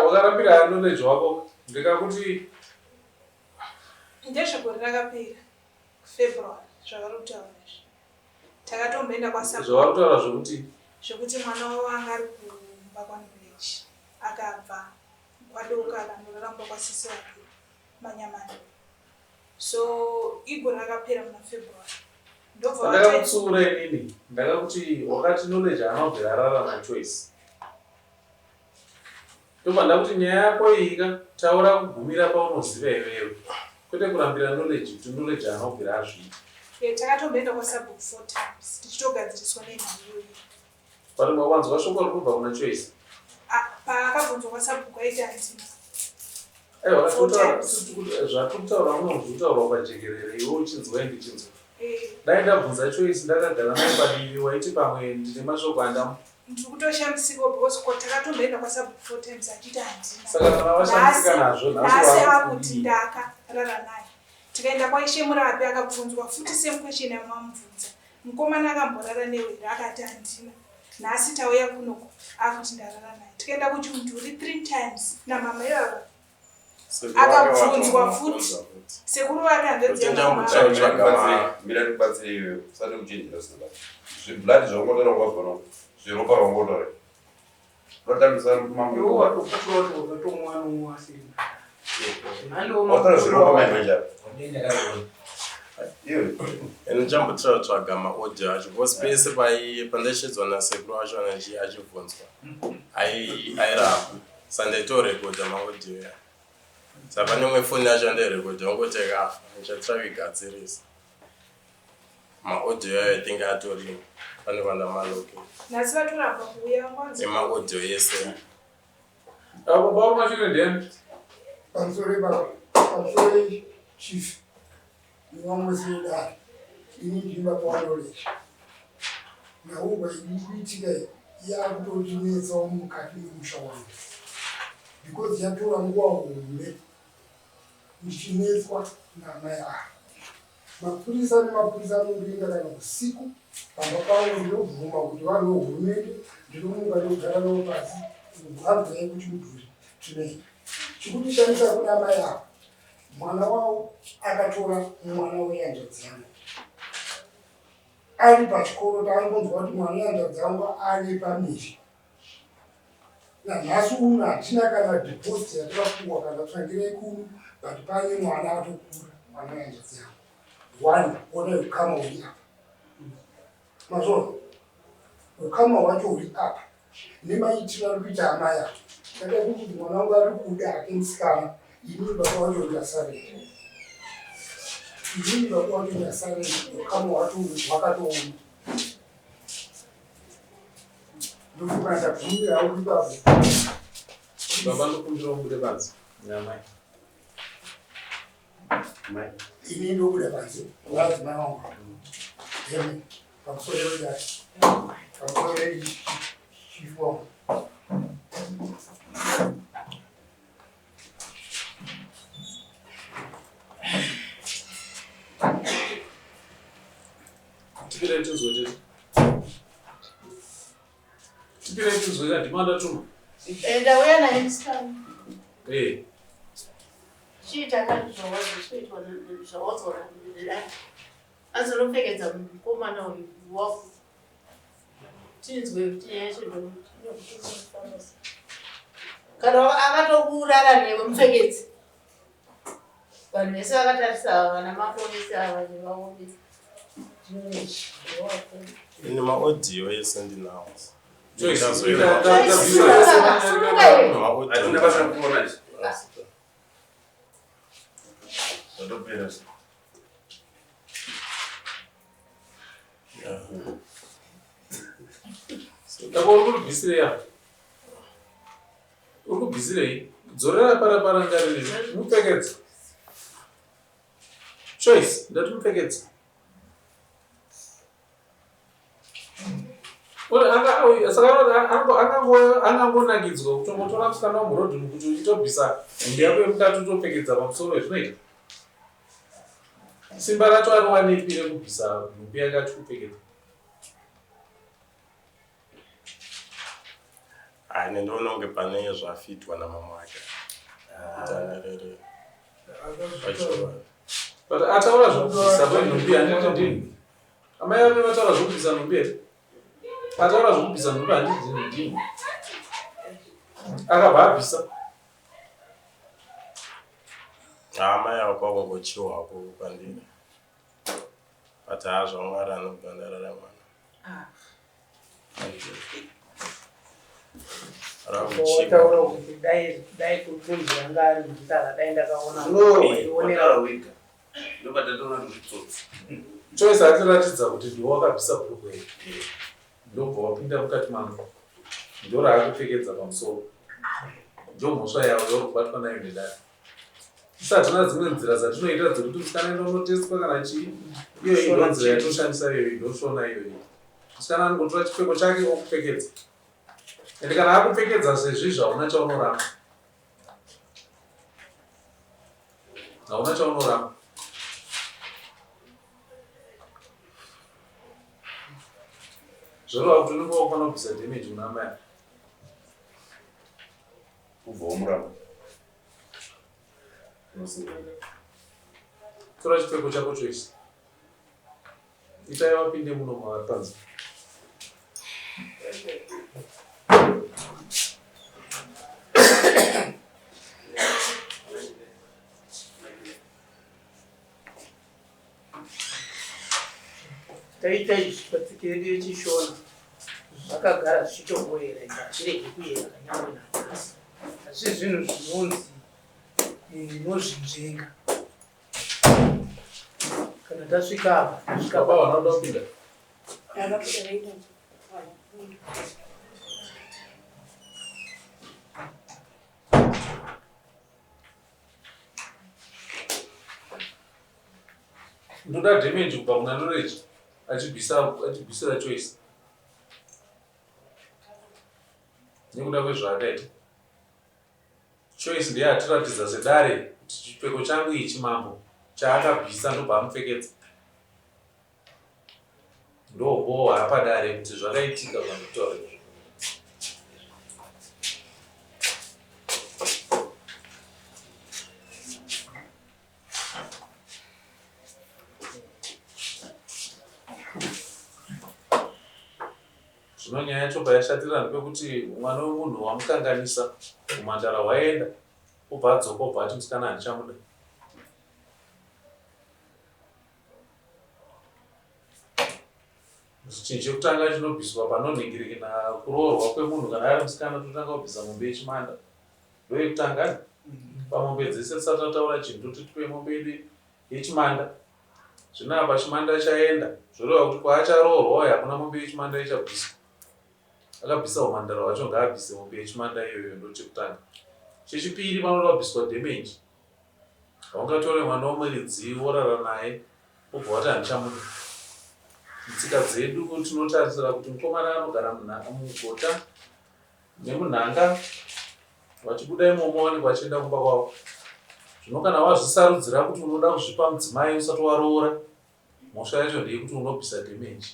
wakarambira knowledge wako ndikakuti ndezvegore rakapera february zvavari kutaura izvi takatomboenda kwasapo zvavari kutaura zvokuti zvokuti mwana wavo anga ari kumba kwanoleji akabva kwadoka kanoraramba kwasisi wake manyamani so igore rakapera muna february ndakakutsuura inini ndakakuti wakati knowledge anobvira arara nachoice ndobva ndakuti nyaya yako iyika taura kugumira paunoziva iwewe kwete kurambira knowledge kuti knowledge anobvira azviita takatomboenda kwasabhuku 4 times tichitogadziriswa nenhaiyoyi pari mawanzwa shoko riri kubva kuna choice paakabvunzwa kwasabhuku aita handina aiwa zvatokutaura munozvitaura pajekerere iwe uchinzwa ndichinzwa dai ndabvunza choice ndakagara naye padivi waiti pamwe ndine mashoko andamu ndiri kutoshamisika because takatomboenda kwasabhuku 4 times achita handina saka kana washamisika nazvo nhasi akuti ndakarara naye tikaenda kwaishe murapi akabvunzwa futi same question yamamubvunza mukomana akamborara newere akati handina nhasi tauya kunoko akuti ndarara naye tikaenda kuchimudhuri 3 times namama ivava akabvunzwa futi sekuru vake mira ndikubatsire iwe usati kuchenjera zina zvibhladi zvaungotora ngwabvano zviropa rwaungotora rotambisa mamaukatora zviropa maimeja ndichambotsvaga maaudio acho because pese pandashedzwa nasekuru acho achibvunzwa airapa sandaitorekodha maaudio ya saka nemwe foni yacho andairekodha ongotekafa ndichatsvavigadzirisa maaudio yayo itinge atorimo pane vandamaloke nhasi vatorabva kuuya emaaudio yese abo baumashire ndeni pamusoro chief niwamusida ini ndimba kwanolecha naubwa ikuitika yakutotinetsawo mukati memusha wangu because yatora nguva hombe ichinetswa namai avo. Mapurisa nemapurisa anondoenda kana usiku pamba pavo ndinobvuma kuti vanhu vehurumende ndinomuka ndogara navo pasi vabvai kuti mudhuri tinei chikutishamisa kuna mai avo. Mwana wavo akatora mwana weyanjadzi yangu ari pachikoro taangonzwa kuti mwana weyanjadzi yangu ari pamiri. Nanhasi uno hatina kana deposit yatakapuwa kana tsvangirei kuno but pane mwana atokura mwana weyanjadzi yangu. One, ona ukama uri apa. Mazvo, ukama wacho uri apa. Nemaitiro ari kuita amai avo. Ndada kuti mwana wangu ari kuda hake musikana. Inini baba wacho uri asarei. Inini baba wacho uri asarei. Ukama wacho wakatoona. Ndofunga ndabvumira uri baba. Baba ndokumbira ubude banzi. Nyamai. Mai. Ini ndokuda banzi. Wazi mai wangu. Yemi. Pakusore dai. Pakusore chifo. Tipire tuzwe. Tipire tuzwe ndimanda tuma. Ndauya naye musikana. Chiita kati zvawazoona azonopfekedza mukomana uyu wako tinzwe kuti nyaya yacho ndokuti kana akatokurara newe mupfekedzi. Vanhu vese vakatarisa vana maponesa ava nevaone ini maaudio ese ndinawo. Urikubvisirei dzorera para ngariri mupfekedza choice ndati mupfekedza angangonakidzwa kutongotora musikana wamurodhini kuti uchitobvisa nhumbi yako yemutatu utopfekedza pamusoro wezvinoita. Simba racho anowanepi rekubvisa nhumbi yakati kupfekedza? Hayi ndoona kunge pane zvafitwa namama wake. Tanderere. But ataura zvokubvisa kwenhumbi handiti ndini. Amai vane vataura zvokubvisa nhumbi here? Ataura zvokubvisa nhumbi handiti ndini. Akabva abvisa. Amai akwangochiwapo pandiri. But haazvamwari anogandarara mwana. Taura kuti dai kutunzi yanga ari muchitara dai ndakaona choice atiratidza kuti ndiwo wakabvisa bhurukwe ndobva wapinda mukati mano ndoraakupfekedza pamusoro ndomhosva yavo yokubatwa nayo nedare. Tisatina dzimwe nzira dzatinoita dzekuti musikana inonoteswa kana chii iyo indonzira yatoshandisa iyoyi ndoshona iyoyi. Musikana anongotora chipfeko chake okupfekedza. Ende kana akupfekedza sezvizvi hauna chaunoramba. Hauna chaunoramba. Zvorova kuti unenge wakwana kubvisa damage una mai. Ubva wamuramba. Tora chipfeko chako choisi. Itai wapinde muno mapanzi. taita izvi patsikiredi yechishona zvakagara zvichitomboera zvirege kuyera kanyamwe nanhasi. Asi zvinhu zvinonzi inozvinzvenga kana tasvika apa tasvika Baba wanoda kupinda. Ndoda damage kubva kuna knowledge achibvisira choice. nekuda kwezvaakaita. Choice ndiye atiratidza sedare kuti chipfeko changu ichi mambo chaakabvisa ndobva amupfekedza. Ndobohwa apadare kuti zvakaitika panditaura izvi. Zvino nyaya yacho payashatira ndepekuti mwana wemunhu wamukanganisa umhandara hwaenda obva adzoka obva ati musikana handichamuda. Chinhu chekutanga chinobviswa panonhingirika kuroorwa kwemunhu kana ari musikana totanga kubvisa mombe yechimanda. Ndoyekutanga pamombe dzese tisati tataura chinhu toti tipe mombe yedu yechimanda. Zvino apa chimanda chaenda zvoreva kuti kwaacharoorwa hakuna mombe yechimanda ichabviswa. Akabvisa umhandara hwacho ngaabvise mombe yechimanda iyoyo ndochekutanga. Chechipiri panoda kubviswa damage. Haungatore mwana womuridzi worara naye obva wati handichamuda. Tsika dzedu tinotarisira kuti mukomana anogara mugota nemunhanga vachibuda imomo vanenge vachienda kumba kwavo. Zvino kana wazvisarudzira kuti unoda kuzvipa mudzimai usati waroora, mhosva yacho ndeyekuti unobvisa damage.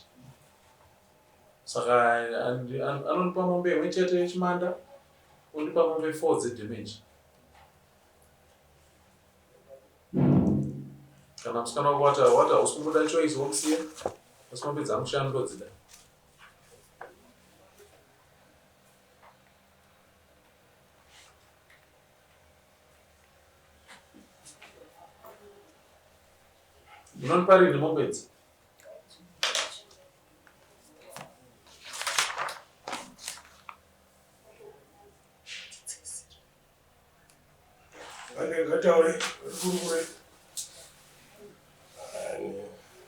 Saka anonipa mombe imwe chete yechimanda, onipa mombe 4 dzedamage. Kana musikana wako wati hausi kumuda choice wokusiya, asi mombe dzamushanu ndodzida. Munonipa rini mombe idzi? ngataure kurukure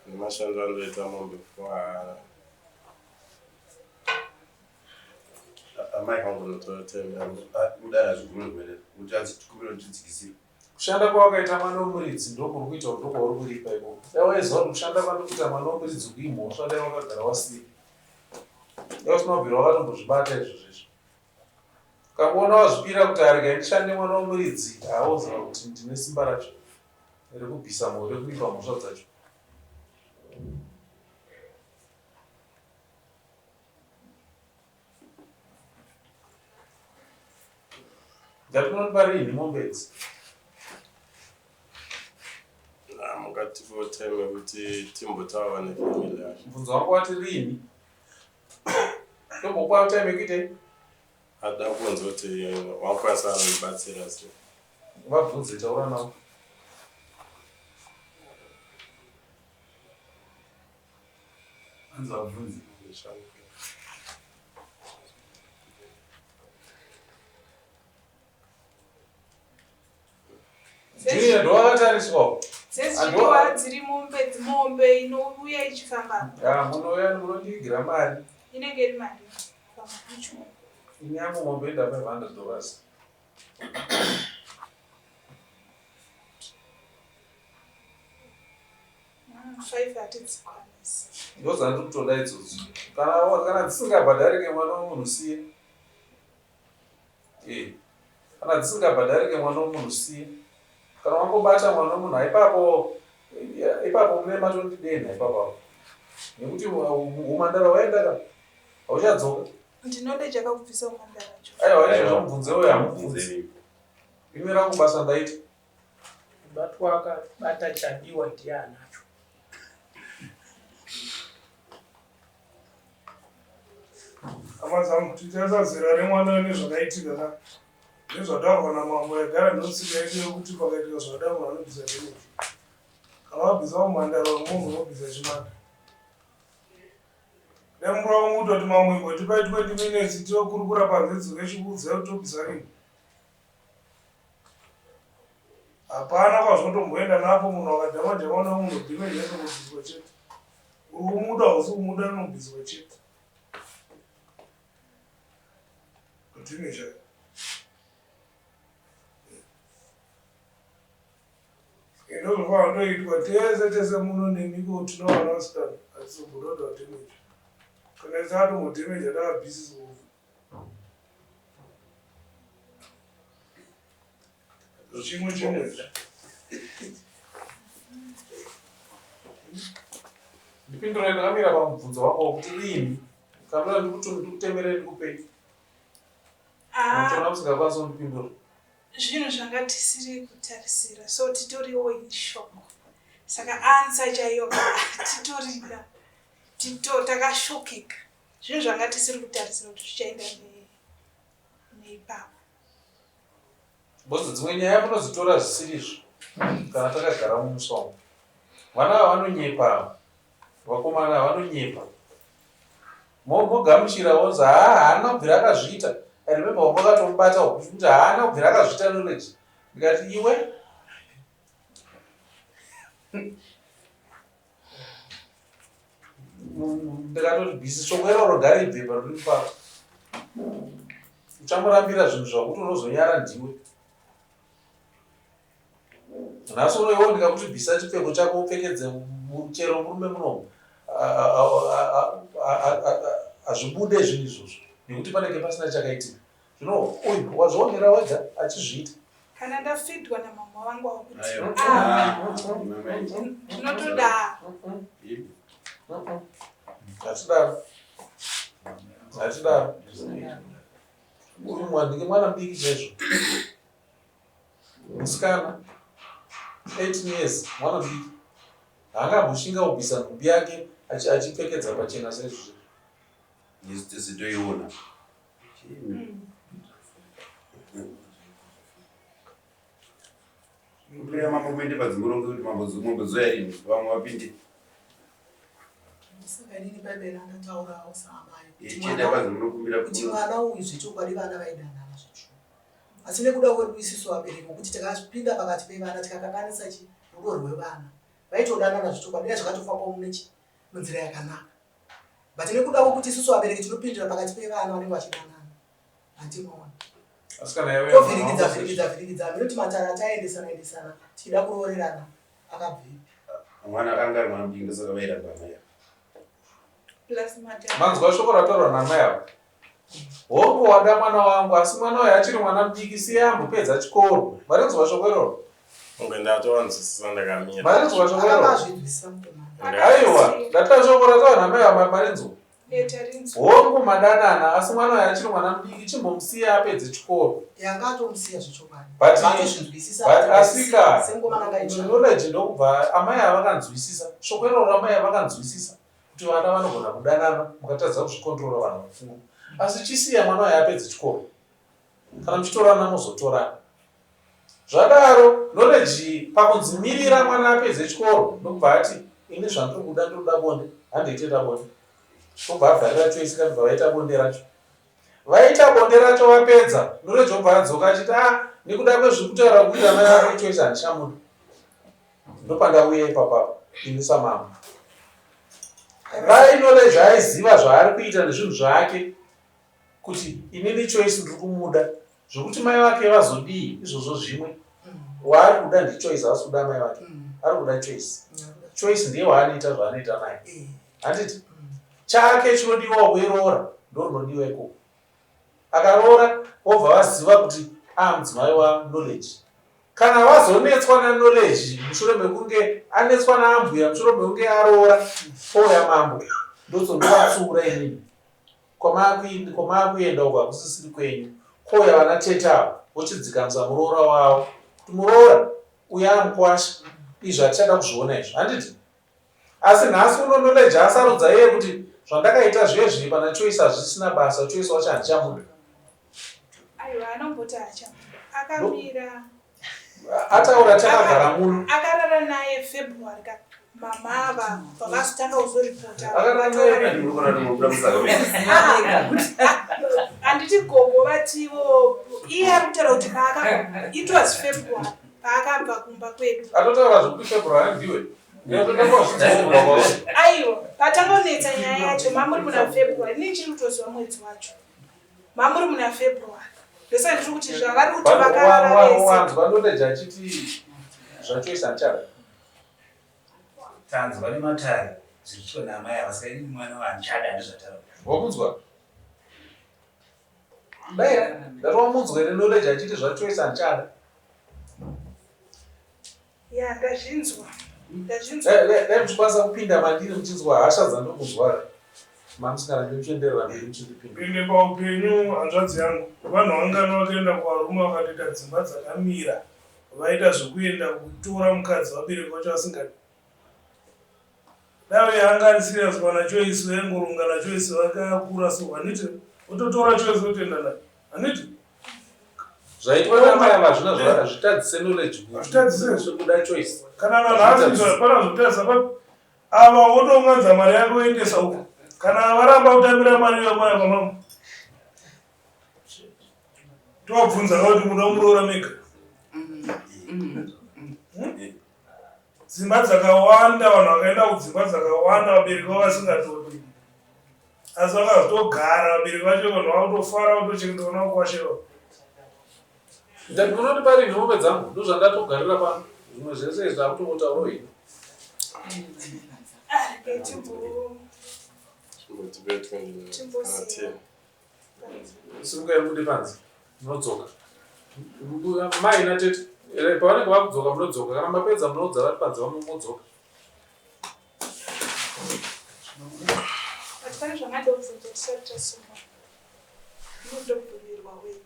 nemashando andoita mombe 4 amai hangu nototemba udara zvigurumere kuti adzikumira ndidzikisire. Kushanda kwawakaita mwana womuridzi ndokuri kuita kuti ndokwauri kuripa ikoko. Dai waiziva kuti kushanda kwanokuita mwana womuridzi kuimhosva dai wakagara wasiya. Dai usina kubvira wakatombozvibata izvo zvizvo. Ukamuona wazvipira kuti arega ndishande mwana womuridzi, hauziva kuti ndine simba racho rekubvisa mhosva rekuipa mhosva dzacho. Ndatinonipa rini mombe idzi? mukatifoteme kuti timbotaura nefamily yacho. Mubvunzo wangu wati rini? Ndombokupa time yekuitei? Ada kunzwa kuti wakwanisa kundibatsira sei. Vabvunze, taura navo. Anzi vabvunze. Junior ndo wakatariswawo. Dzezvidiwa dziri mombe inouya ichifamba. Munouya munondiigira mari. Inenge iri mari. Inyangu mombe enda $500. Ndozvandiri kutoda idzodzo. Kana dzisingabhadharike mwana womunhu siye. Kana dzisingabhadharike mwana womunhu siye. Kana wangobata mwana womunhu ipapo mune matondideni ipapo. Nekuti umhandara waenda ka hauchadzoka. Ndinode chakakubvisa umhandara wacho. Aiwa izvo zvamubvunze uyo hamubvunze. Rimwe rangu basa ndaita. Batwa akabata chadiwa ndiye anacho. amazamu tichaisa zera remwana nezvakaitika ka nezvataurwa namambo yagara ndosika yedu yokuti pakaitika zvada munhu anobvisa damage. Kana wabvisa umhandara wemunhu unobvisa chimanda. Nemura womutoti mamwe ingoti pai 20 minutes tiokurukura panze dzuke chikuudza kuti tobvisa rini. Hapana kwazvotomboenda napo munhu akadhama mwana womunhu damage yatobviswa chete. Uri kumuda hausi kumuda inobviswa chete. Continue. Ndozvofana ndoitwa tese muno nemiko tinowana vasikana asi kubuda kuti damage. Kana isa atombo damage atakabvisiswa. Ndozvandiri kutoda idzodzo. Kana wazvisarudzira kuti unoda kuzvipa mudzimai usati waroora, mhosva yacho ndeyekuti unobvisa damage. chimwe chimwe ndipindure ndakamira pamubvunzo wako kuti dini kamira ndikutemere ndikupei uchiona usingakwanisi kundipindura zvinhu zvanga tisiri kutarisira so titoriwo inshoko saka ansa chaiyo titorida takashokeka zvinhu zvanga tisiri kutarisira kuti zvichaenda neipapa bozi dzimwe nyaya munozitora zvisirizvo kana takagara mumusongo vana vanonyepa vakomana vanonyepa mogamuchira wonzi haana kubvira akazviita rememba wamakatomubata kuti haana kubvira akazviita knowledge ndikati iwe ndikatoti bhisi shoko iroro gari ibvepa riri papa uchamurambira zvinhu zvakuti unozonyara ndiwe nhasi unoiwo ndikakuti bhisa chipfeko chako upfekedze chero murume munomu hazvibude zvinhu izvozvo nekuti panenge pasina chakaitika zvino uyu wazvionera wega achizviita kana ndafidwa namama vangu wakuti ndinotoda hatidaro uyu mwandike mwana mudiki chaizvo musikana 18 years mwana mudiki haangamboshinga kubvisa nhumbi yake achipfekedza pachena saizvozvo isu tisitoiona kutoya mambo kuende padzingoro ngekuti mambozoya rini vamwe vapinde saka inini bhaibheri andataurawo saamai tienda padzingoro kumbira kuti mwana uyu zvechokwadi vana vaidanana zvacho asi nekuda kwedu isusu vabereki kuti tikapinda pakati pevana tikakanganisa rudo rwevana vaitodanana zvechokwadi dai zvakatofamba munzira yakanaka but nekuda kwokuti isusu vabereki tinopindira pakati pevana vanenge vachidanana handinoona tovhirikidza minoti matara taendesana tichida kuroorerana akabvipi mwana akanga ari mwana mudiki ndosaka vairamba amai manzwa shoko rataurwa namai avo hongu wada mwana wangu asi mwana uyu achiri mwana mudiki siyambopedza chikoro marinzwa shoko iroro ngendatovanzwisisa ndakamira marinzwa shoko iroro aiwa ndataura shoko rataurwa namai avo marinzwa hongu madanana asi mwana uyu achiri mwana mudiki chimbomusiya apedze chikoro yangatomsiya zvechokwadi asika knowledge ndokubva amai avakanzwisisa shoko iroro amai avakanzwisisa kuti vana vanogona kudanana mukatadza kuzvikontrora vanhu vakuru asi chisiya mwana uyu apedze chikoro kana muchitorana mozotorana zvadaro knowledge pakunzimirira mwana apedze chikoro ndokubva ati ini zvandiri kuda ndinoda bonde handiitenda bonde obva abvarira choisi kabva vaita bonde racho vapedza knowledge obva adzoka achiti nekuda kwezvikutaura kuita mai vake choisi handichamudi ndopandauya ipapa inisa mama vai knowledge aiziva zvaari kuita nezvinhu zvake kuti inini choisi ndiri kumuda zvokuti mai vake vazodii izvozvo zvimwe waari kuda ndichoisi asi kuda mai vake ari kuda choisi ndiye waanoita zvaanoita naye handiti chake chinodiwa kuiroora ndorunodiwa ikoko akaroora vobva vaziva kuti mudzimai waknowledge kana vazonetswa naknowledge mushure mekunge anetswa naambuya mushure mekunge aroora ouya mambo ndotsondovatsura inini kwamaakuenda uko hakusisiri kwenyu kouya vana tete avo vochidzikamisa muroora wavo kuti muroora uyo amukwasha izvi hatichada kuzviona izvo handiti asi nhasi uno knowledge asarudza iye kuti zvandakaita zvezvi pana choisi hazvisina basa choisi wacho handichamuda aiwa anomboti hachamuda akamira ataura takagara muno akarara naye february mamava vakazotanga kuzoripota handiti gogo vativo iye ari kutaura kuti it was february paakabva kumba kwedu atotaura zvokuti february ndiwe aiwa patangonetsa nyaya yacho mamuri muna february ini chiri kutoziva mwedzi wacho mamuri muna february ndosaka ndiri kuti zvavari kuti vakararawanzwa knowledge achiti zvachoisa handichada tanzwa nematare zvichitwa namai avasikaini mwana wandichada ndizvataura wamunzwa dai ndatowamunzwa neknowledge achiti zvachoisa handichada Ya, ndazvinzwa. Dai muchikwanisa kupinda mandiri muchinzwa hasha dzandomuzwara. Mamusikana ndimuchenderera mberi muchindipinda. Pinde paupenyu hanzvadzi yangu. Vanhu vangana vakaenda kuvarume vakatoita dzimba dzakamira. Vaita zvokuenda kutora mukadzi vabereki vacho vasingadi. Dai yanga ari serious pana Joyce vaingorunga naJoyce vakakura so Aniti. Ototora Joyce otoenda naye. Aniti. Zvaitwa namai ava zvina zvitadzise knowledge. Zvekuda Joyce. Kana vanhu pana zvotadzisa ava wotonganza mari yako oendesa uko. Kana varamba kutambira mari yamaya pamama. Tobvunza kuti muda kumuroora mega. Dzimba dzakawanda vanhu vakaenda kudzimba dzakawanda vabereki vavo vasingatodi. Asi vakazotogara vabereki vacho vanhu vakutofara kutochengeta navo kuwashira. Munoti pari nhombe dzangu ndozvandatogarira pano. Zvimwe zvese izvi akutomotauro ini. Simukai mude panze. Munodzoka. Mai natete. Pavanenge vakudzoka munodzoka. Kana mapedza munodza vari panze vamomodzoka. Pane zvamandobvunza tisati tasuma. Munodobvumirwa wei.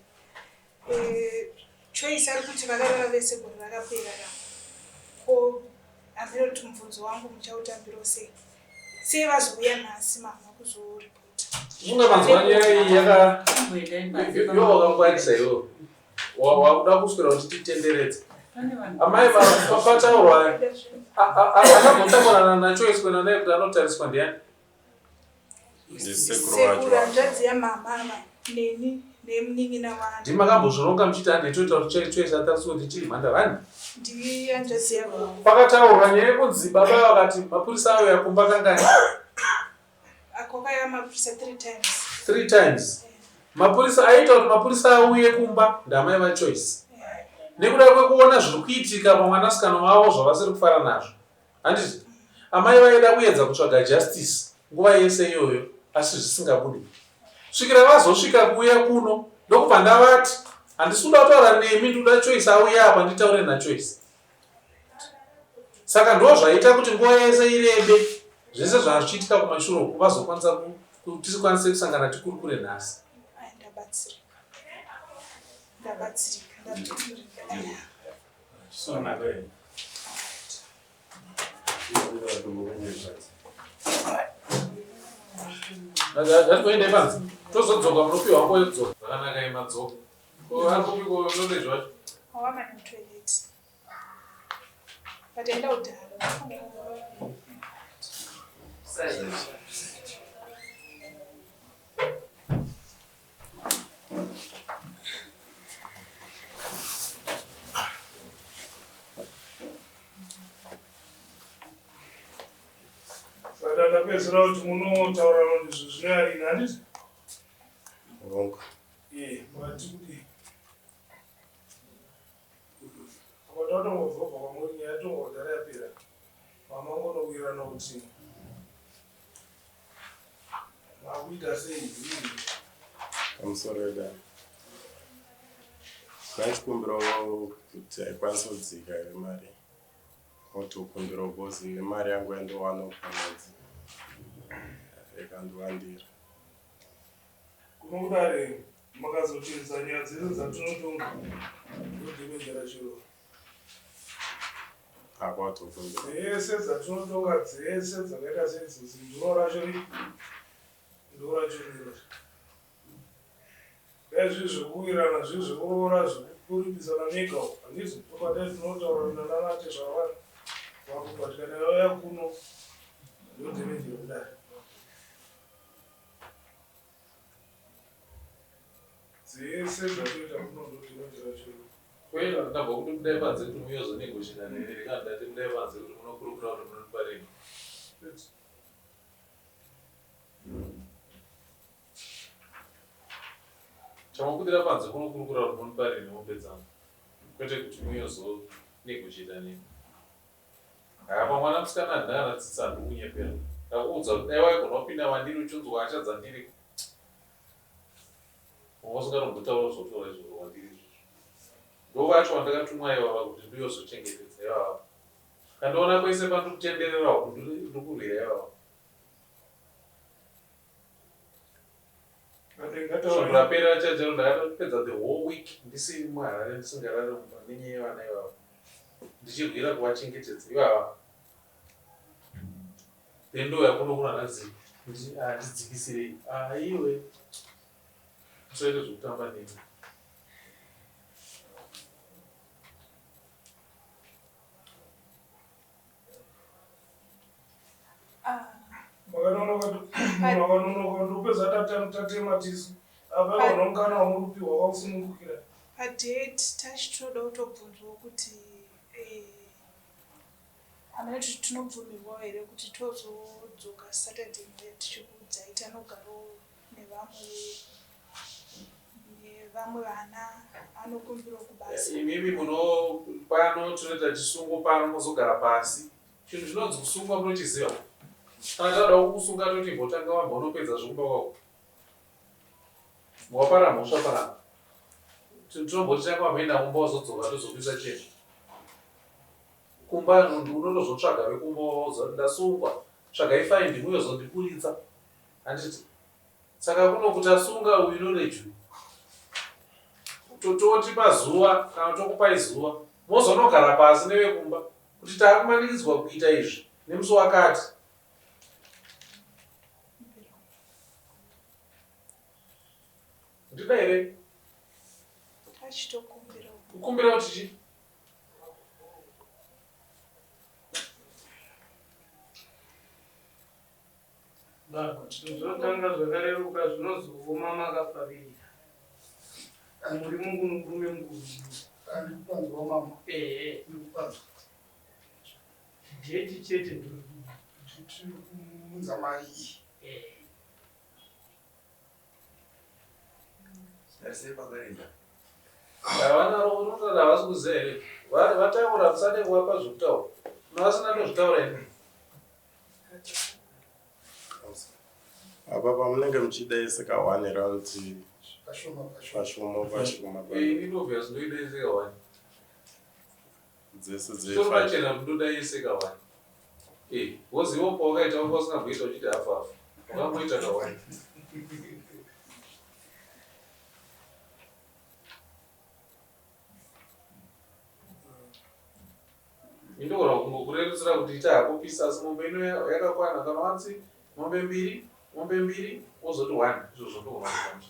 Choice ari kuti vakarara vese gore rakapera ko amiro kuti mubvunzo wangu muchautambiro sei. Sei vazouya nhasi mama kuzoripota. Unga manzwani yaka yo wakangwarisa iwo. Wakuda kuswera kuti titenderedze. Amai vapataurwa akambotsamurana naChoice kwena naye kuti anotariswa ndiani? Sekuru hanzvadzi yamama neni nemunin'ina wangu. Ndimakambozvironga muchiti handitoita kuti Choice atariswa kuti chiri mhanda vani? Ndiri hanzvadzi yavo. Pakataurwa nyaya yekunzi baba vakati mapurisa avo yakumba kangani? Akwakaya mapurisa 3 times. 3 times. Mapurisa aita kuti mapurisa auye kumba ndamai vaChoice. Nekuda kwekuona zviri kuitika pamwanasikana wavo zvavasiri kufara nazvo. Handiti? Amai vaida kuedza kutsvaga justice nguva yese iyoyo asi zvisingabudi. Svikira vazosvika kuuya kuno ndokubva ndavati handisi kuda kutaura nemi ndoda Choice auye apa nditaure naChoice. Saka ndo zvaita kuti nguva yese irebe zvese zvazvichiitika kumashure uku vazokwanisa tisikwanise kusangana tikurukure nhasi. Ngatiende panze. Tozodzoka munopiwa wako yekudzoka. Zvakanaka imadzoka. Arikupiko knowledge wacho. Awama mutoilet. Patenda udhara. Saka ndapedzera kuti munotaura ndizvo zvinoyarina handiti? Rongo. Mati kuti apatatongobva kwamuri nyaya yatongodhara yapera mamangonowirana kuti makuita sei Pamusoro da. Ndachikumbirawo kuti aikwanisa kudzika iri mari. Otokumbirawo bhozi nemari yangu yandowana kumwedzi. Ikandowandira. kunodare makazochedza nyaya dzese dzatinotonga ndodemedzera chiro akwatokumbira dzese dzatinotonga dzese dzakaita seidzozi ndinoracho ndorachoniro dai zvii zvekuwirana zvii zvekuroora zvekuripisana mega handiti tokadai tinotaurana nanate zvavanhu vakupatikana vauya kuno ndodemedzera kudare dzese dzatoita kunondodimedzera chiro kwenda ndabva kuti kudai panze kuti muyozonegoshina nene kandati kudai panze kuti munokurukura kuti munoniparei chamukudira panze kunokurukura kuti munoniparei nemombe dzangu kwete kuti muyozonegoshina nene apa mwana musikana handana tsitsa ndikunyepera ndakuudza kuti dai waigona kupinda mandiri uchinzwa hasha dzandiri usingatombotaura zvotora izvozvo wandiri ndovancho wandakatumwa ivava kuti ndiyozochengetedza ivava kandiona kwese pandikutendererawo ndikurwira ivavo rapera chachero ndakatopedza the whole week ndisiri muharare ndisingarari mumba nenyaya yevana ivavo ndichirwira kuvachengetedza ivava then ndo yakunokuna nazi ndidzikisirei iwe usaite zvekutamba nemi makanonoka ndopedza tatematiso apa vanongana wamurupiwa wausunungukira padate tachitoda kutobvunzwa kuti anati tinobvumirwa here kuti tozodzoka saturday night tichikudzaita nogaro nevamwe vana anokumbirwa kubasa imimi muno pano tinoita chisungo pano muzogara pasi chinhu chinonzi kusungwa munochiziva kana tauda kukusunga toti mbotanga wamba unopedza zvokumba kwako wapara mhosva panapa tinomboti tanga wamboenda kumba wazodzoka tozopisa chenhu kumba unotozotsvaga vekumba wauza ndasungwa tsvagai faindi muyozondiburitsa handiti saka kuno kuti asunga uyu norejwi totipa zuva kana tokupai zuva mozonogara pasi nevekumba kuti taakumanikidzwa kuita izvi nemusi wakati ndida here kukumbira kuti chii zvotanga zvakareruka zvinozovoma makafarira muri mungunukurume andikupanzwa mama ndikupanzwa dheti chete tiri kumunza mai vanaro unotada havasi kuziva here vataura musade kuvapa zvekutaura unavasina nozvitaura ine apa pamunenge muchidaisika 1 raundi pashoma inobvia zinoidaisika 1 dzese dzepachena mundodaisika 1 wozivo pawakaita wanga usingamboita uchiti hafu wakamboita ka1 indogona kungokurerutsira kuti ita hako pisa asi mombe ino yakakwana kana wanzi mombe mbiri wozoti 1 izvozvo ndokunoaa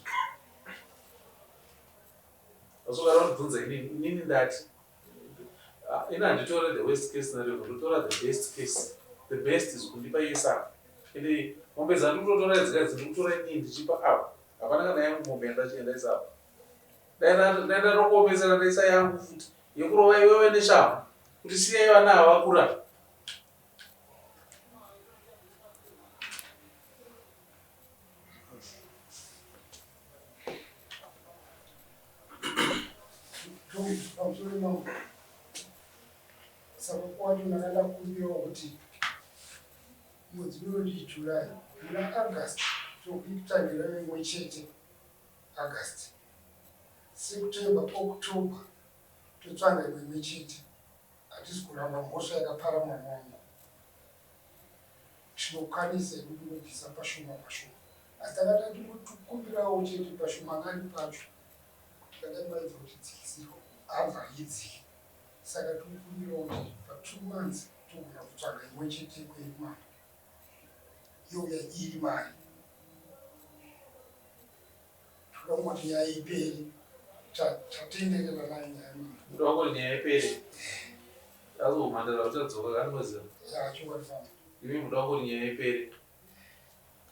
asokara undibvunza inini ndati ina handitore the worst case scenario ndotora the best case the best is kundipa yesa ende mombe dzandikutotora idzika dzindikutora inini ndichipa avo hapana kana yangu mombe yandachiendaisa apa daenda rokuomesera ndaisa yangu futi yekurova iwewe neshamhu kuti siyai vana havakura pamusoro mamo saka kwati ndakada kumbirawo kuti mwedzi uno ndiJulai muna August tokuitangira imwe chete August September October totsvanga imwe chete hatisi kuramba mhosva yakapara mwana wangu tinokwanisa kunobvisa pashoma asi takada tikumbirawo chete pashoma ngani pacho takadaidza kuti dzikisirwa abva idziki saka tikumbirawo kuti pa2 months togona kutsvaga imwe chete kweimwana youya iri mari toda kungoti nyaya iperi tatenderera nayo nyaya mari toda kuti nyaya iperi azomhandara uchadzoka kanoziva chingwarifamba imi muda kuti nyaya iperi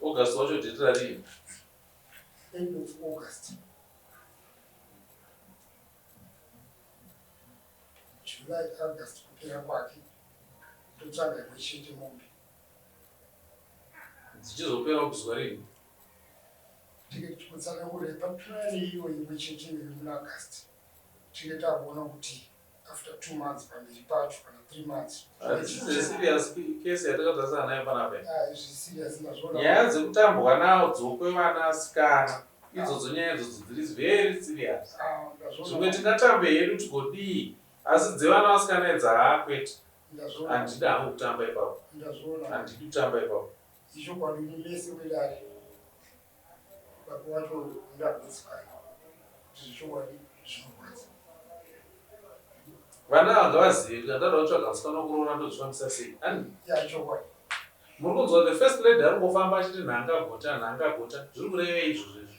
August wacho dhetera rii end of August July August kupera kwake totsvaga imwe chete mombe dzichizopera kuzuva rini tikati kutsanangurira papurani iyo imwe chete muna August tinge takuona kuti after 2 months pamberi pacho kana 3 months serious case yatakadzasana nayo panapa serious nazvona nyaya dzekutambwa nawo dzokwevanasikana idzodzo nyaya idzodzo dziri very serious zvimwe tingatambe hedu tigodii asi dzevana vasikana idzaha kwete handidi hangu kutamba ipapo, handidi kutamba ipapo. Ichokwadi lese wedare baba wacho ndakusikana kuti zvichokwadi zvinorwadza. Vana vanga vazive kuti andada kutsvaga musikana kuroora ndozvifambisa sei. Yachokwadi muri kunzwa the first lady ari kungofamba achiti nhangagota zviri kurevei izvozvo izvo?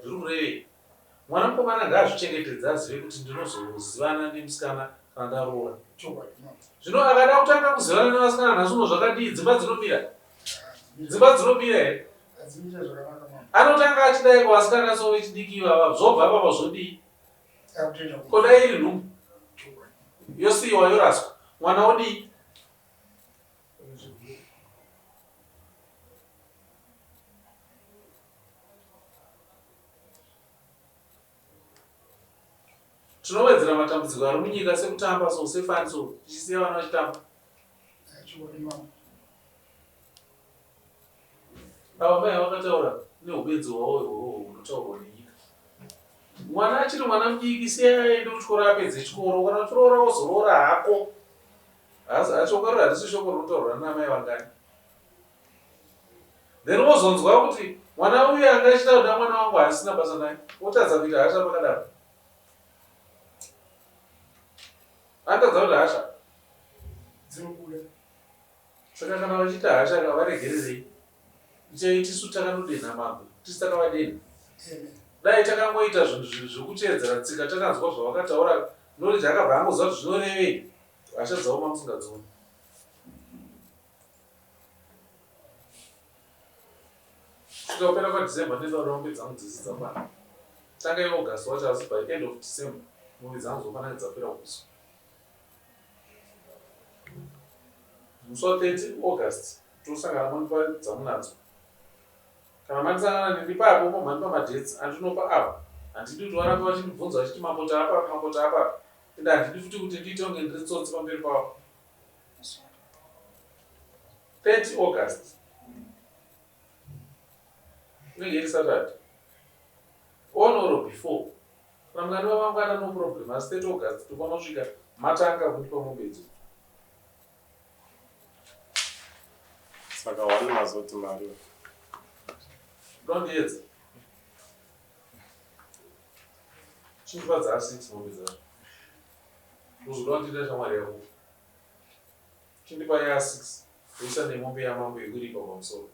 Zviri kurevei? Mwana mukomana ngaazvichengetedza azive kuti ndinozozivana nemusikana kana ndaroora. Zvino akada kutanga kuzivana nevasikana nhasi uno zvakadii? Dzimba dzinomira? Dzimba dzinomira here? Anotanga achidai kuvasikana so vechidiki ivava zvobva apapa zvodii? Kodai iri nhumbu yosiyiwa yoraswa, mwana odii? Tinowedzera matambudziko ari munyika sekutamba so sefani so tichisiya vana vachitamba. Ava mai vakataura neubenzi hwavo ihwohwo hunotaurwa nenyika. Mwana achiri mwana mudiki siyai aende kuchikoro apedze chikoro, kana uchiroora wozoroora hako. Shoko riro harisi shoko rinotaurwa namai vangani. Then wozonzwa kuti mwana uyu anga achida kuda mwana wangu asina basa naye, wotadza kuita hasha pakadaro. Atadza kuti hasha dzinobuda. Saka kana vachiita hasha varegererei. Ichai tisu takanodenha mambo, tisu takavadenha. Dai takangoita zvinhu zvekuteedzera tsika takanzwa zvavakataura, knowledge akabva angoziva kuti zvinorevei, hasha dzaoma musingadzioni. Kusvika kupera kwaDecember ndinoda mombe dzangu dzisi dzakwana. Tanga iAugust wacho asi by end of December mombe dzangu dzofana dzapera kuswa. Musi wa 30 August tosangana monipa dzamunadzo. Kana matisangana nenipapo momhani pamadates andinopa apa. Handidi kuti varamba vachindibvunza vachiti mambota apa. Ende handidi futi kuti ndiite kunge ndiri tsotsi pamberi pavo. 30 August inenge iri Saturday. On or before. Kana mukati vamangwana no problem. Asi 30 August topanosvika matanga kundipa mombe idzi. Saka wani mazoti mari. Ndondiedza. Chindibadza 6 mombe dzacho. Uzvido ndida shamwari yako. Chindipa ya 6. Uisa nemombe yamambo yekuripa pamusoro.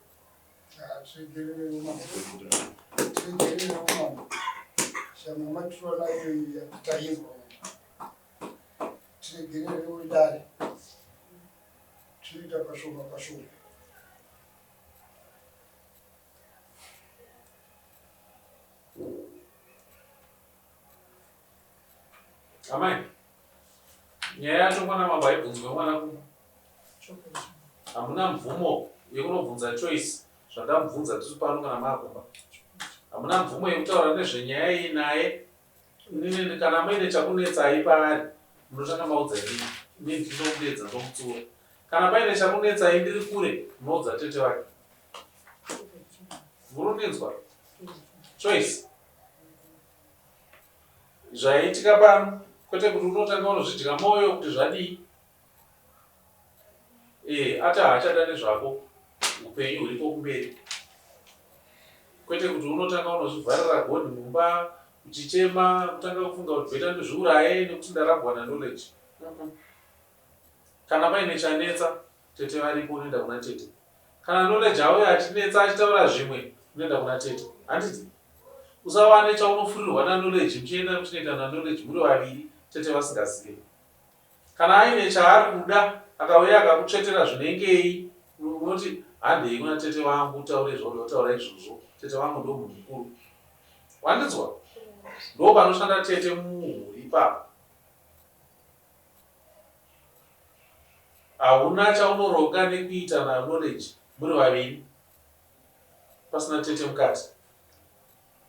Amai, nyaya yacho mwana mambo aibvunzwa mwana kuma. Hamuna mvumo yekunobvunza choice zvandamubvunza tisu pano kana makumba. Hamuna mvumo yekutaura nezvenyaya iyi naye. Kana maine chakunetsai paari, munotanga maudza inini. Inini ndinomudedza ndomutsura. Kana paine chakunetsai ndiri kure, munoudza tete wake. Muruninzwa? Choice. Zvaiitika pano, kwete kuti unotanga unozvidya mwoyo kuti zvadii. Ati haachada nezvako upenyu huripo kumberi. Kwete kuti unotanga unozvivharira goni mumba, uchichema, kutanga kufunga kuti bheta ndizviuraye nekuti ndarambwana knowledge. Kana paine chanetsa, tete varipo unoenda kuna tete. Kana knowledge auya achinetsa achitaura zvimwe, unoenda kuna tete. Handiti? Usawane chaunofurirwa na-knowledge, muchienda muchinoita na-knowledge muri vaviri, tete vasingazivi. Kana aine chaari kuda, akauya akakutsvetera zvinengei, unoti handei kuna tete wangu utaure utaura izvozvo. Tete wangu ndo munhu mukuru. Wandinzwa? Ndo panoshanda tete muhuri ipapo. Hauna chaunoronga nekuita na-knowledge muri vaviri pasina tete mukati.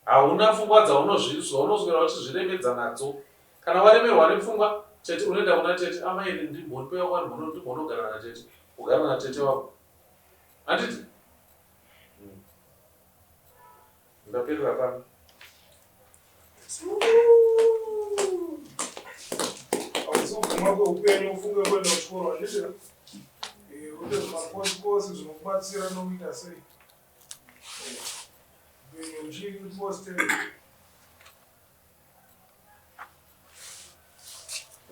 Hauna pfungwa dzaunozwira kuti zviremedza nadzo. Kana waremerwa nepfungwa, tete unoenda kuna tete, amai ndimbonipewa kwani ndibonogara na tete. Ugara na tete wako. Handiti? Ndaperera pano. Hauzoguma zvako upenyu ufunge kuenda kuchikoro handitira ute zvimakosi zvinokubatsira nokuita sei upenyu uchiposteri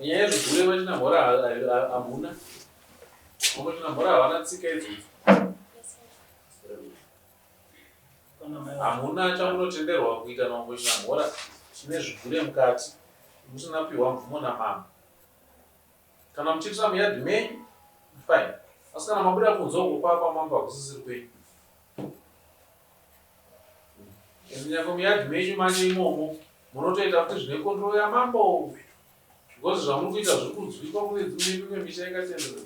nyaya yezvigure machinambora hamuna machinambora havana tsika idzodzo hamuna chamunotenderwa kuita nambo chinambora chine zvigure mukati musina piwa mvumo namama kana muchiitira muyadhi menyu fine asi kana mabuda kunze uko kwapa mamba hakusisiri kwenyu nyange muyadhi menyu manje imomo munotoita kuti zvine kontrolo yamambo because zvamuri kuita zviri kunzwikwa kune dzimwe misha ingatenderera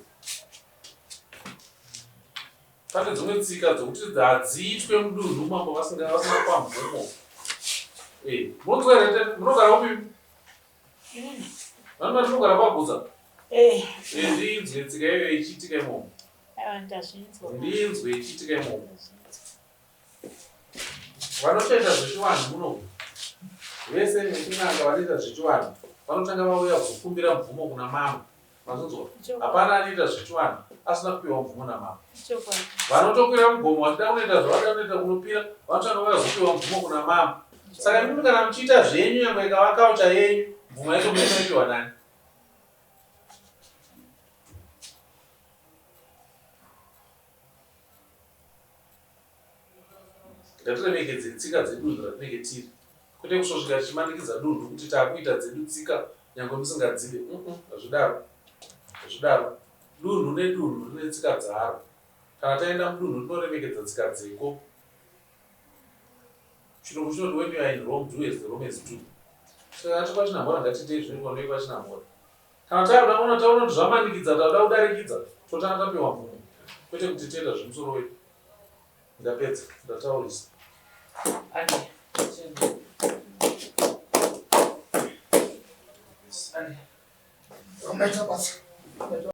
pane dzimwe tsika dzokuti hadziitwe mudunhu mambo vasina kwamvumo munogara upi vanhu vari munogara pagudza ndinzwe tsika iyoyo ichiitika imomo ndinzwe ichiitika imomo vanotoita zvechivanhu muno vese netin'anga vanoita zvechivanhu vanotanga vauya kuzokumbira mvumo kuna mama mazonzwa hapana anoita zvechivanhu asina kupiwa mvumo namama vanotokwira mugomo vachida kunoita zvavada kunoita kunopira vanotanga vauya kuzopiwa mvumo kuna mama saka mimi kana muchiita zvenyu nyangwe ikavakaucha yenyu mvumo yacho munoipiwa nani ngatiremekedzei tsika dzedunhu ratinenge tiri kwete kusvosvika tichimanikiza dunhu kuti taakuita dzedu tsika nyangwe musingadzive hazvidaro dunhu nedunhu rine tsika dzaro kana taenda mudunhu tinoremekedza tsika dzeko chirungu chinoti when you are in Rome, do as the Romans do. Saka atipa chinambora ngatitei zvinenge noipa chinambora kana takuda kuona taona kuti zvamanikidza takuda kudarikidza totanga tapiwa mvumo kwete kuti tienda zvemusoro wedu ndapedza ndataurisa Vamos lá,